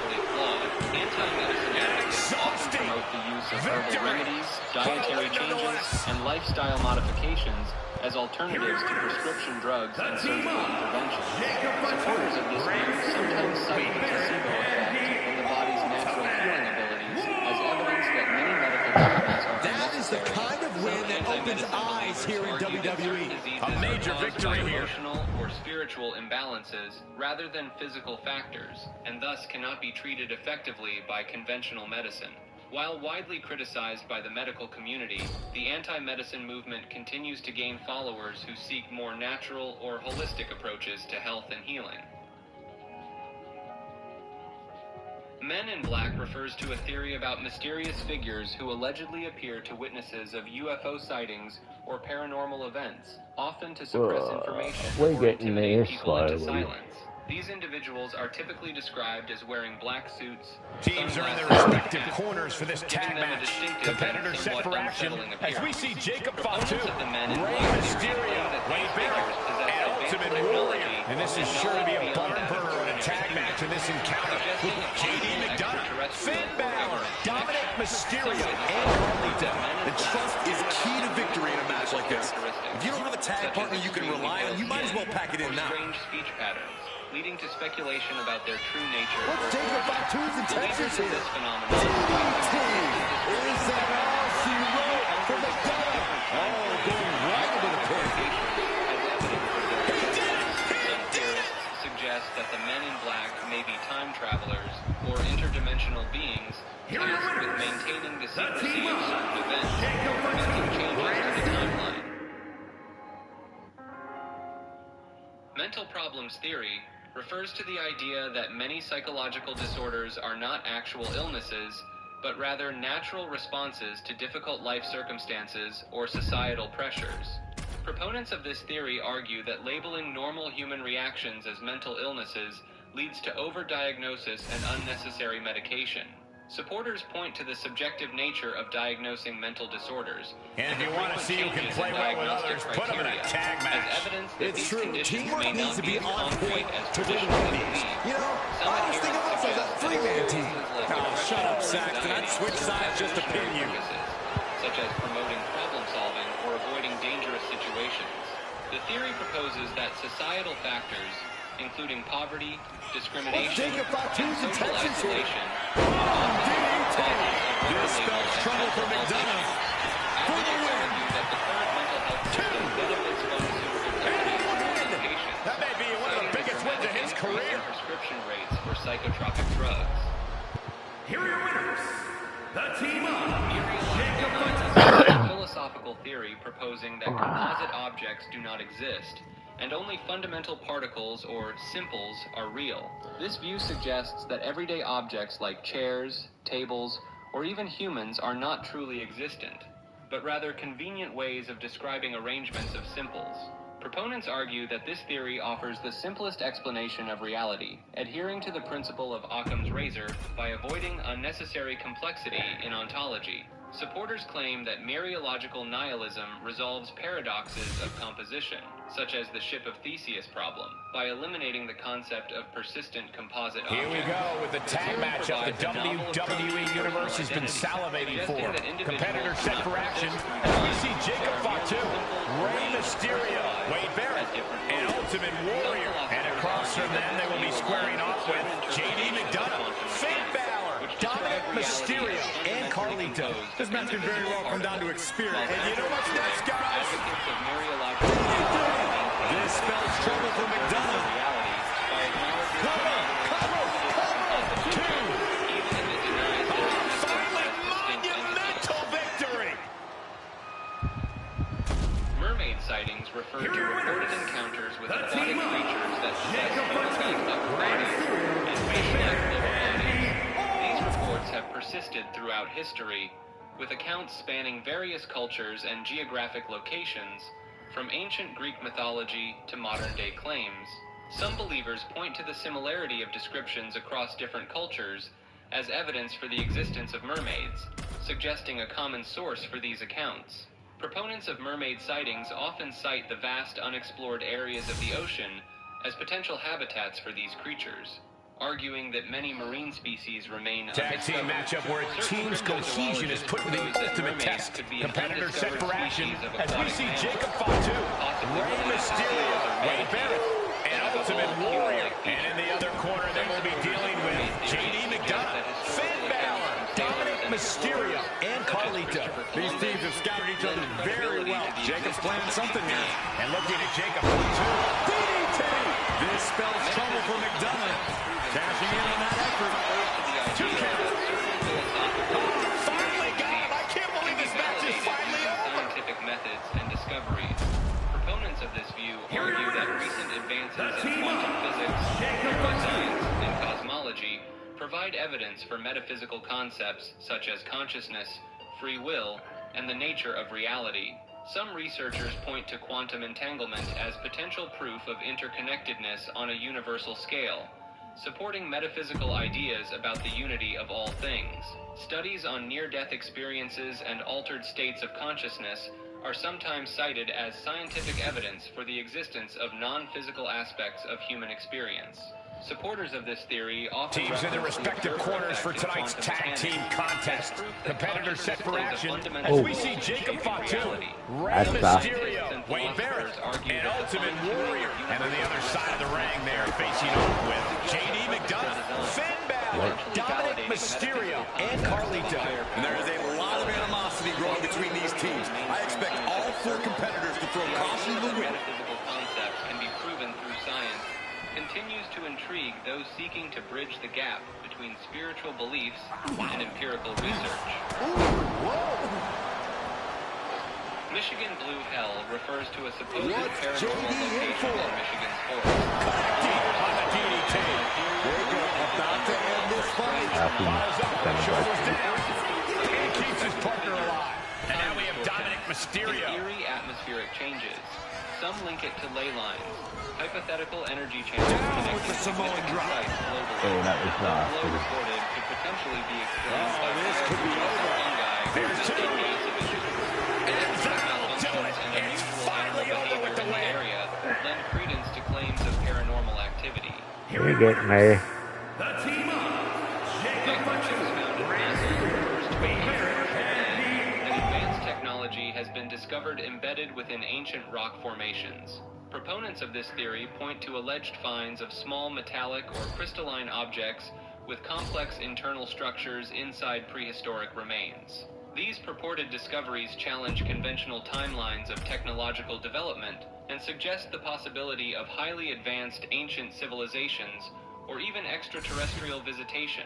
Exhausting. The use of herbal remedies, dietary changes, and lifestyle modifications as alternatives to prescription drugs and surgical intervention. Supporters of this view sometimes cite the placebo effect and the body's natural healing abilities as evidence that many medical treatments are That is the kind of win that opens eyes here in WWE. A major victory here. Emotional or spiritual imbalances rather than physical factors, and thus cannot be treated effectively by conventional medicine. While widely criticized by the medical community, the anti-medicine movement continues to gain followers who seek more natural or holistic approaches to health and healing. Men in Black refers to a theory about mysterious figures who allegedly appear to witnesses of UFO sightings or paranormal events, often to suppress information we're or getting there intimidate people into slowly. silence. These individuals are typically described as wearing black suits. Teams are in their respective corners for this tag match. Competitors set for action as we see Jacob Fatu, Rey Mysterio, Wade Barrett, and Ultimate Warrior. And this is sure to be a barn burner in a tag match in this encounter with JD McDonough, Finn Balor, Dominic Mysterio, and Carlito. And trust is key to victory in a match like this. If you don't have a tag partner you can rely on, you might as well pack it in now. Strange speech patterns, leading to speculation about their true nature. Let's take Jacob Fatu's intentions here. This phenomenon. DDT. Is that all she wrote for McDonough? Oh, going right into the pin. Some theorists suggest that the men in black may be time travelers or interdimensional beings tasked with maintaining the secrecy of certain events or preventing changes to the timeline. Mental problems theory refers to the idea that many psychological disorders are not actual illnesses, but rather natural responses to difficult life circumstances or societal pressures. Proponents of this theory argue that labeling normal human reactions as mental illnesses leads to overdiagnosis and unnecessary medication. Supporters point to the subjective nature of diagnosing mental disorders. And if you want to see who can play well with others, put them in a tag match. It's true. Teamwork needs to be on point to win these. You know, I always think of us as a three-man team. Oh, shut up, Saxton. I'd switch sides just to pin you. Such as promoting problem solving or avoiding dangerous situations. The theory proposes that societal factors, including poverty, discrimination, and social isolation, this spells trouble for McDonough. For the win. That the current mental health system benefits pharmaceutical companies and patients. That may be one of the biggest wins of his career. Prescription rates for psychotropic drugs. Here are your winners. The team up. Jacob A philosophical theory proposing that composite objects do not exist, and only fundamental particles, or simples, are real. This view suggests that everyday objects like chairs, tables, or even humans are not truly existent, but rather convenient ways of describing arrangements of simples. Proponents argue that this theory offers the simplest explanation of reality, adhering to the principle of Occam's razor by avoiding unnecessary complexity in ontology. Supporters claim that mereological nihilism resolves paradoxes of composition, such as the Ship of Theseus problem, by eliminating the concept of persistent composite objects. Here we go with the tag matchup the WWE Universe has been salivating for. Competitors set for action as we see Jacob Fatu, Rey Mysterio, Wade Barrett, and Ultimate Warrior. And across from them, they will be squaring off with JD McDonough, Finn Balor, Dominic Mysterio, and Carlito. This match could very well come down to experience. And you know what's next, guys? This spells trouble for McDonough. Finally, monumental victory! Mermaid sightings refer to reported encounters with aquatic creatures that possess photographs of bodies and face-like lower bodies. These reports have persisted throughout history, with accounts spanning various cultures and geographic locations, from ancient Greek mythology to modern-day claims. Some believers point to the similarity of descriptions across different cultures as evidence for the existence of mermaids, suggesting a common source for these accounts. Proponents of mermaid sightings often cite the vast unexplored areas of the ocean as potential habitats for these creatures, arguing that many marine species remain Tag team matchup where team's cohesion is put to the ultimate test. Competitors set for action as we see Jacob Fatu, Rey Mysterio, Wade Barrett, and Ultimate Warrior. And in the other corner, they will be dealing with JD McDonough, Finn Balor, Dominic Mysterio, and Carlito. These teams have scouted each other very well. Jacob's planning something here. And looking at Jacob Fatu, DDT! This spells trouble for McDonough. Cashing in on that effort. 2 count. Finally got him. I can't believe this match is finally over. Scientific methods and discoveries. Proponents of this view argue that recent advances in quantum physics, neuroscience, and cosmology provide evidence for metaphysical concepts such as consciousness, free will, and the nature of reality. Some researchers point to quantum entanglement as potential proof of interconnectedness on a universal scale, supporting metaphysical ideas about the unity of all things. Studies on near-death experiences and altered states of consciousness are sometimes cited as scientific evidence for the existence of non-physical aspects of human experience. Supporters of this theory often teams in their respective corners for tonight's tag team contest. Competitors set for action as we see Jacob Fatu, Rey Mysterio, Wade Barrett, and Ultimate Warrior. And on the other side of the ring, they're facing off with JD McDonough, Finn Balor, Dominic Mysterio, and Carlito. And there is a lot of animosity growing between these teams. I expect all four competitors to throw caution to the wind. Metaphysical concepts can be proven through science continues to intrigue those seeking to bridge the gap between spiritual beliefs and empirical research. Michigan Blue Hell refers to a supposed paranormal location in Michigan's forest. On the DDT. About to end this fight. Shoulders down. And keeps his partner alive. And now we have Dominic Mysterio. With eerie atmospheric changes. Some link it to ley lines, hypothetical energy channels connecting with the Samoan drop. globally. Oh, that was Flow reported could potentially be explained by this could be over. fungi. There's two. Gas emissions. And that'll do it. And It's unusual finally animal over with behavior the in the win. area lend credence to claims of paranormal activity. You get me. The team up, Jacob Fatu, An advanced technology has been discovered embedded within ancient rock formations. Proponents of this theory point to alleged finds of small metallic or crystalline objects with complex internal structures inside prehistoric remains. These purported discoveries challenge conventional timelines of technological development and suggest the possibility of highly advanced ancient civilizations or even extraterrestrial visitation.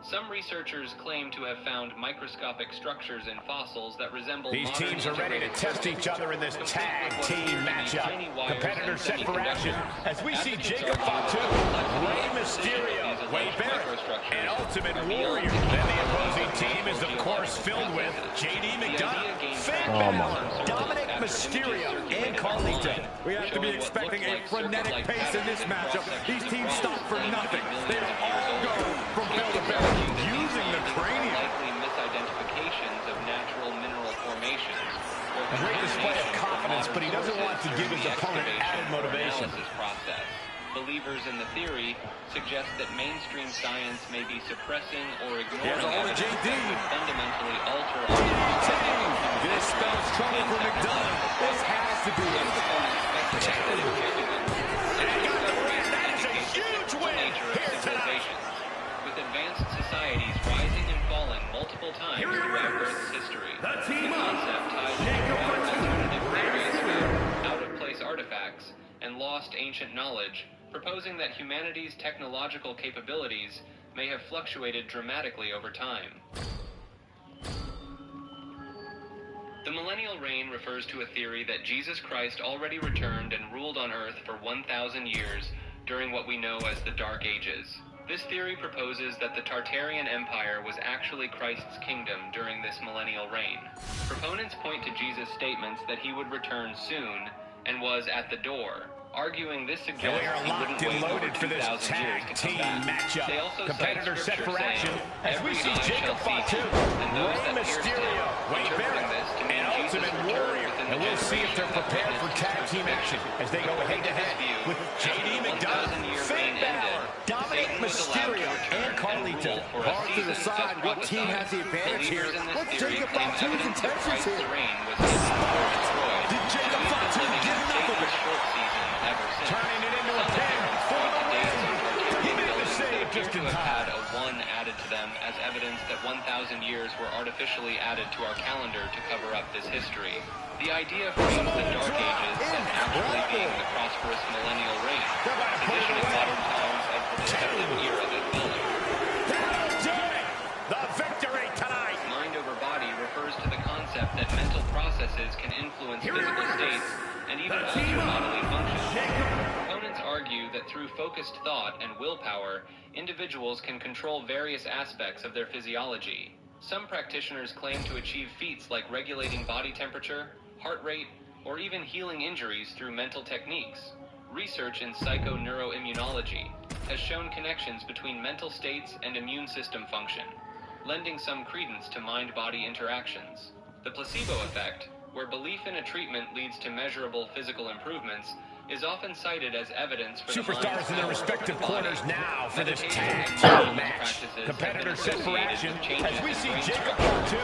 Some researchers claim to have found microscopic structures in fossils that resemble These modern teams are ready to integrated test each other in this systems, tag complete with what team appear to be matchup. tiny wires Competitors and set for action semiconductors. as we see Advocates Jacob are Fatu, arguing Rey that Mysterio, these Wade alleged Barrett, microstructures and Ultimate are beyond Warrior. the Then the capability opposing of team is of geological course filled with methods. JD The McDonough, idea gains Finn traction my Balor, when Dominic after Mysterio, images and circulated Carlito. online, We have to be showing what expecting looked a like frenetic circuit-like pace in this patterns matchup. cross-sections These of teams rocks stop for claimed to be nothing. millions They of don't years all old. go from bell to bell using the cranium. Likely misidentifications of natural A great display of confidence, but he doesn't want to give his opponent added motivation. Process. Believers in the theory suggest that mainstream science may be suppressing or ignoring evidence that would fundamentally alter our This spells trouble for McDonough. This has to be it. That is a huge win here tonight. With advanced societies rising and falling multiple times throughout Earth's history, the concept ties together alternative theories about out-of-place artifacts and lost ancient knowledge, proposing that humanity's technological capabilities may have fluctuated dramatically over time. The millennial reign refers to a theory that Jesus Christ already returned and ruled on Earth for 1,000 years during what we know as the Dark Ages. This theory proposes that the Tartarian Empire was actually Christ's kingdom during this millennial reign. Proponents point to Jesus' statements that he would return soon and was at the door, arguing this suggests he wouldn't wait over 2,000 years to come back. Matchup. They also Competitor set for action as we see Jacob Fatu, Rey Mysterio, Wade Barrett, and Ultimate Warrior. And we'll see if they're prepared for tag team action as they go head-to-head with JD McDonough, Finn Balor, Dominic Mysterio, and Carlito. Hard to decide what team has the advantage here. Let's Jacob Fatu's intentions here. Did Jacob Fatu get enough of it? Turning it into a pin for the win. He made the save just in time. Had a 1 added to them as evidence that 1,000 years were artificially added to our calendar to cover up this history. The idea frames the Dark Ages as actually being the prosperous millennial reign, positioning modern times as the deceptive era that followed. That'll do it! The victory tonight! Mind over body refers to the concept that mental processes can influence physical states and even alter bodily functions. Opponents argue that through focused thought and willpower, individuals can control various aspects of their physiology. Some practitioners claim to achieve feats like regulating body temperature, heart rate, or even healing injuries through mental techniques. Research in psychoneuroimmunology has shown connections between mental states and immune system function, lending some credence to mind-body interactions. The placebo effect, where belief in a treatment leads to measurable physical improvements, is often cited as evidence for superstars in their respective corners now for this tag team match. Competitors set for action as we see Jacob Fatu,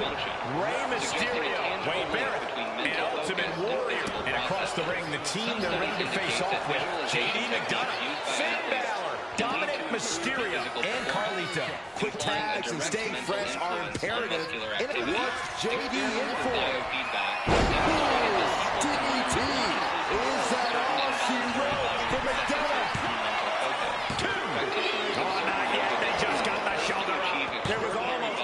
Rey Mysterio, Wade Barrett, and Ultimate Warrior. And across the ring, the team they're ready to face off with: JD McDonough, Finn Balor, Dominic Mysterio, and Carlito. Quick tags and staying fresh are imperative. And it was JD in for DDT. Is that all she wrote for McDonough? 2. Oh, not yet. They just got the shoulder up. There was almost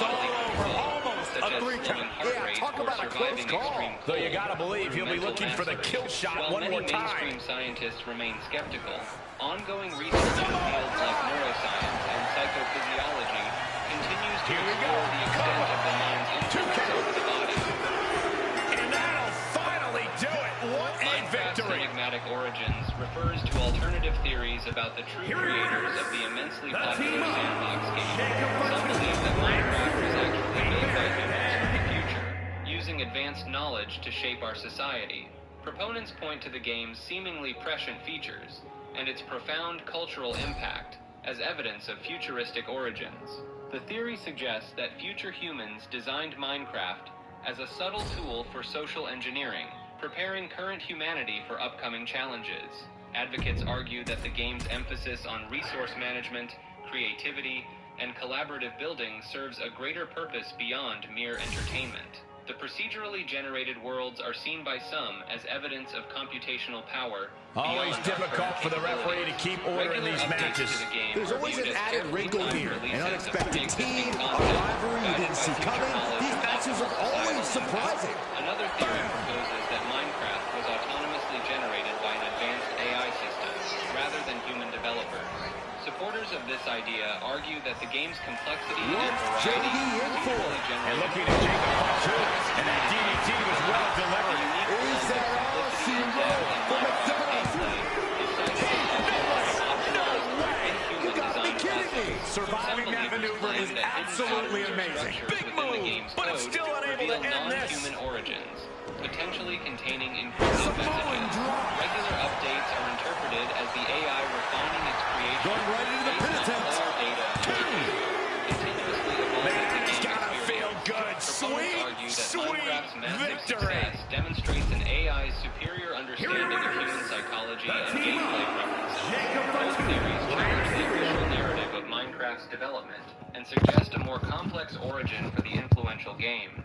a 3-count. Yeah, talk about a close call. Though you gotta believe he'll be looking for the kill shot one more time. While many mainstream scientists remain skeptical, ongoing research in fields like neuroscience and psychophysiology continues to explore the extent of the mind's influence over the body. And that'll finally do it. What a victory! Enigmatic origins refers to alternative theories about the true creators of the immensely popular sandbox game. Some believe that Minecraft was actually made by humans from the future, using advanced knowledge to shape our society. Proponents point to the game's seemingly prescient features and its profound cultural impact as evidence of futuristic origins. The theory suggests that future humans designed Minecraft as a subtle tool for social engineering, preparing current humanity for upcoming challenges. Advocates argue that the game's emphasis on resource management, creativity, and collaborative building serves a greater purpose beyond mere entertainment. The procedurally generated worlds are seen by some as evidence of computational power. Always difficult for the referee to keep order in these matches. There's always an added wrinkle here. An unexpected team, a rivalry you didn't see coming. These matches are always surprising. Another theory proposes that Minecraft was autonomously generated by an advanced AI system rather than human developers. Supporters of this idea argue that the game's complexity and variety and looking at Jacob Fatu, and that DDT was well delivered. Is that all she wrote for McDonough? No way! You gotta be kidding me! Surviving that maneuver is absolutely amazing. Big move, but it's still unable to end this. Origins. potentially containing encrypted messages. Regular updates are interpreted as the AI refining its creation Going right into the pin attempt. data continuously evolving the game experience. Good. Sweet victory. Success demonstrates an AI's superior understanding of human psychology and gameplay preferences. Both theories challenge the official narrative of Minecraft's development and suggest a more complex origin for the influential game.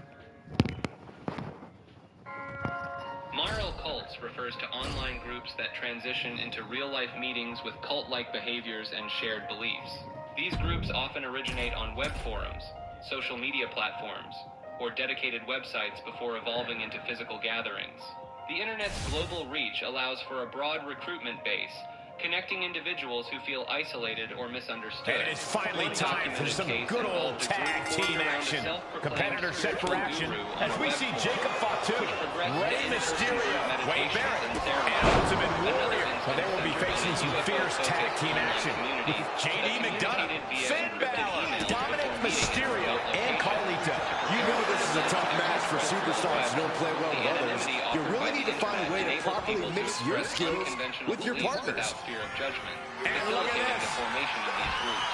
Moral cults refers to online groups that transition into real-life meetings with cult-like behaviors and shared beliefs. These groups often originate on web forums, social media platforms, or dedicated websites before evolving into physical gatherings. The internet's global reach allows for a broad recruitment base, connecting individuals who feel isolated or misunderstood. And it's finally time for some good old tag team action. Competitors set for action as we see Jacob Fatu, Rey Mysterio, Wade Barrett, and Ultimate Warrior. Well, they will be facing some fierce tag team action with JD McDonough, Finn Balor, Dominic Mysterio, and Carlito. You know this is a tough match for superstars who don't play well with others. You really need to find a way to properly mix your skills with your partners. Fear of judgment, And look at facilitating this. the formation of these groups.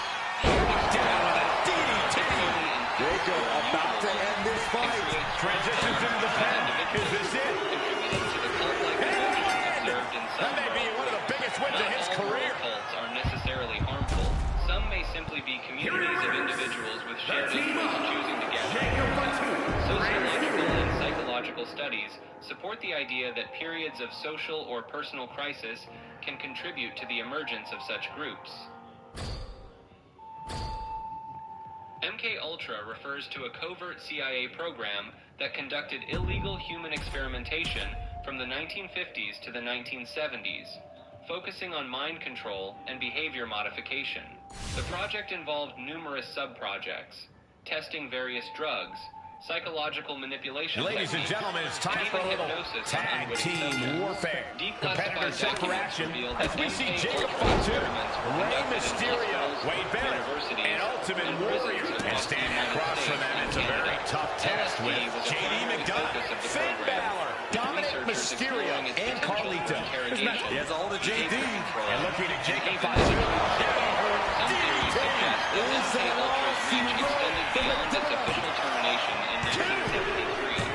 Down with a DDT. Jacob about to end this fight. Transitions into the pen. Is this it? Contributing to the cult-like behavior observed in That some may be one of the biggest wins of his Not all career. cults are necessarily harmful. Some may simply be communities of individuals with shared interests choosing to gather. Sociological and psychological studies support the idea that periods of social or personal crisis can contribute to the emergence of such groups. MKUltra refers to a covert CIA program that conducted illegal human experimentation from the 1950s to the 1970s, focusing on mind control and behavior modification. The project involved numerous sub-projects, testing various drugs, psychological manipulation Ladies and techniques, gentlemen, it's time and for a even little hypnosis on tag unwitting team subjects. warfare. Competitors set for documents action reveal as that we see MK Jacob Ultra Fatu, experiments were Rey conducted in Mysterio, hospitals, Wade Barrett, universities, and Ultimate and Warrior. prisons And across the standing United across from States them, and it's a very Canada. tough test LSD with was a JD primary McDonough, focus of the Finn program, Balor, with Dominic researchers Mysterio, exploring its and potential Carlito. for interrogation, He has all the JD. behavior control, And looking at Jacob even Fatu. Some theories suggest that Is MK that Ultra's all reach she wrote extended for beyond its McDonough? official termination in 1973.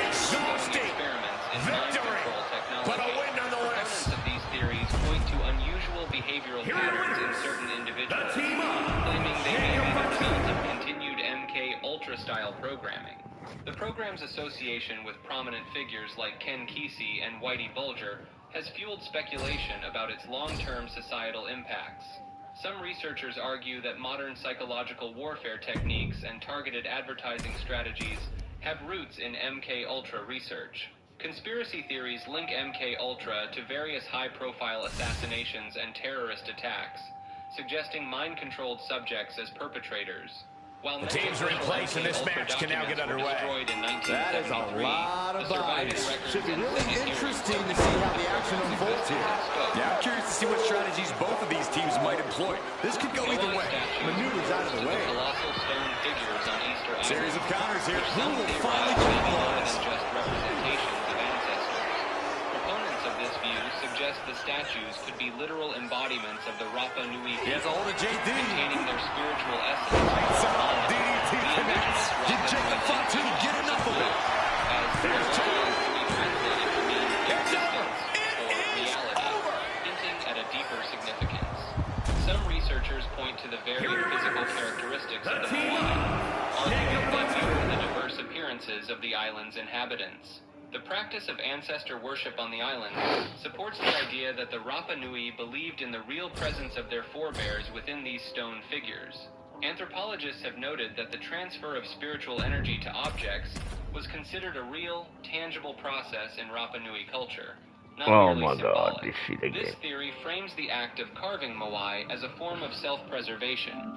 Exhausting Experiments in mind victory, control technology. but a win nonetheless. Proponents of these theories point to unusual behavioral patterns in certain individuals, claiming they may be the result of continued MK Ultra style programming. The program's association with prominent figures like Ken Kesey and Whitey Bulger has fueled speculation about its long-term societal impacts. Some researchers argue that modern psychological warfare techniques and targeted advertising strategies have roots in MK Ultra research. Conspiracy theories link MK Ultra to various high-profile assassinations and terrorist attacks, suggesting mind-controlled subjects as perpetrators. While The teams are in place and this match can now get underway. That is a lot of bodies. Should be really interesting to see how the action unfolds here. Yeah, I'm curious to see what strategies both of these teams might employ. This could go either way. Maneuvers out of the way. Colossal stone figures on Easter Island. Series of counters here. Who will finally May be more capitalize? than just representations of ancestors. Proponents of this view suggest the statues could be literal embodiments of the Rapa Nui He has a hold of JD. containing their spiritual essence. DDT connects. Did Jacob Fatu get enough of it? As their roles to be translated to mean existence or reality, hinting at a deeper significance. Some researchers point to the very physical characteristics of the Moai, arguing that mirror the diverse appearances of the island's inhabitants. The practice of ancestor worship on the island supports the idea that the Rapa Nui believed in the real presence of their forebears within these stone figures. Anthropologists have noted that the transfer of spiritual energy to objects was considered a real, tangible process in Rapa Nui culture, not Oh merely my god, symbolic. this shit again. This theory frames the act of carving Moai as a form of self-preservation,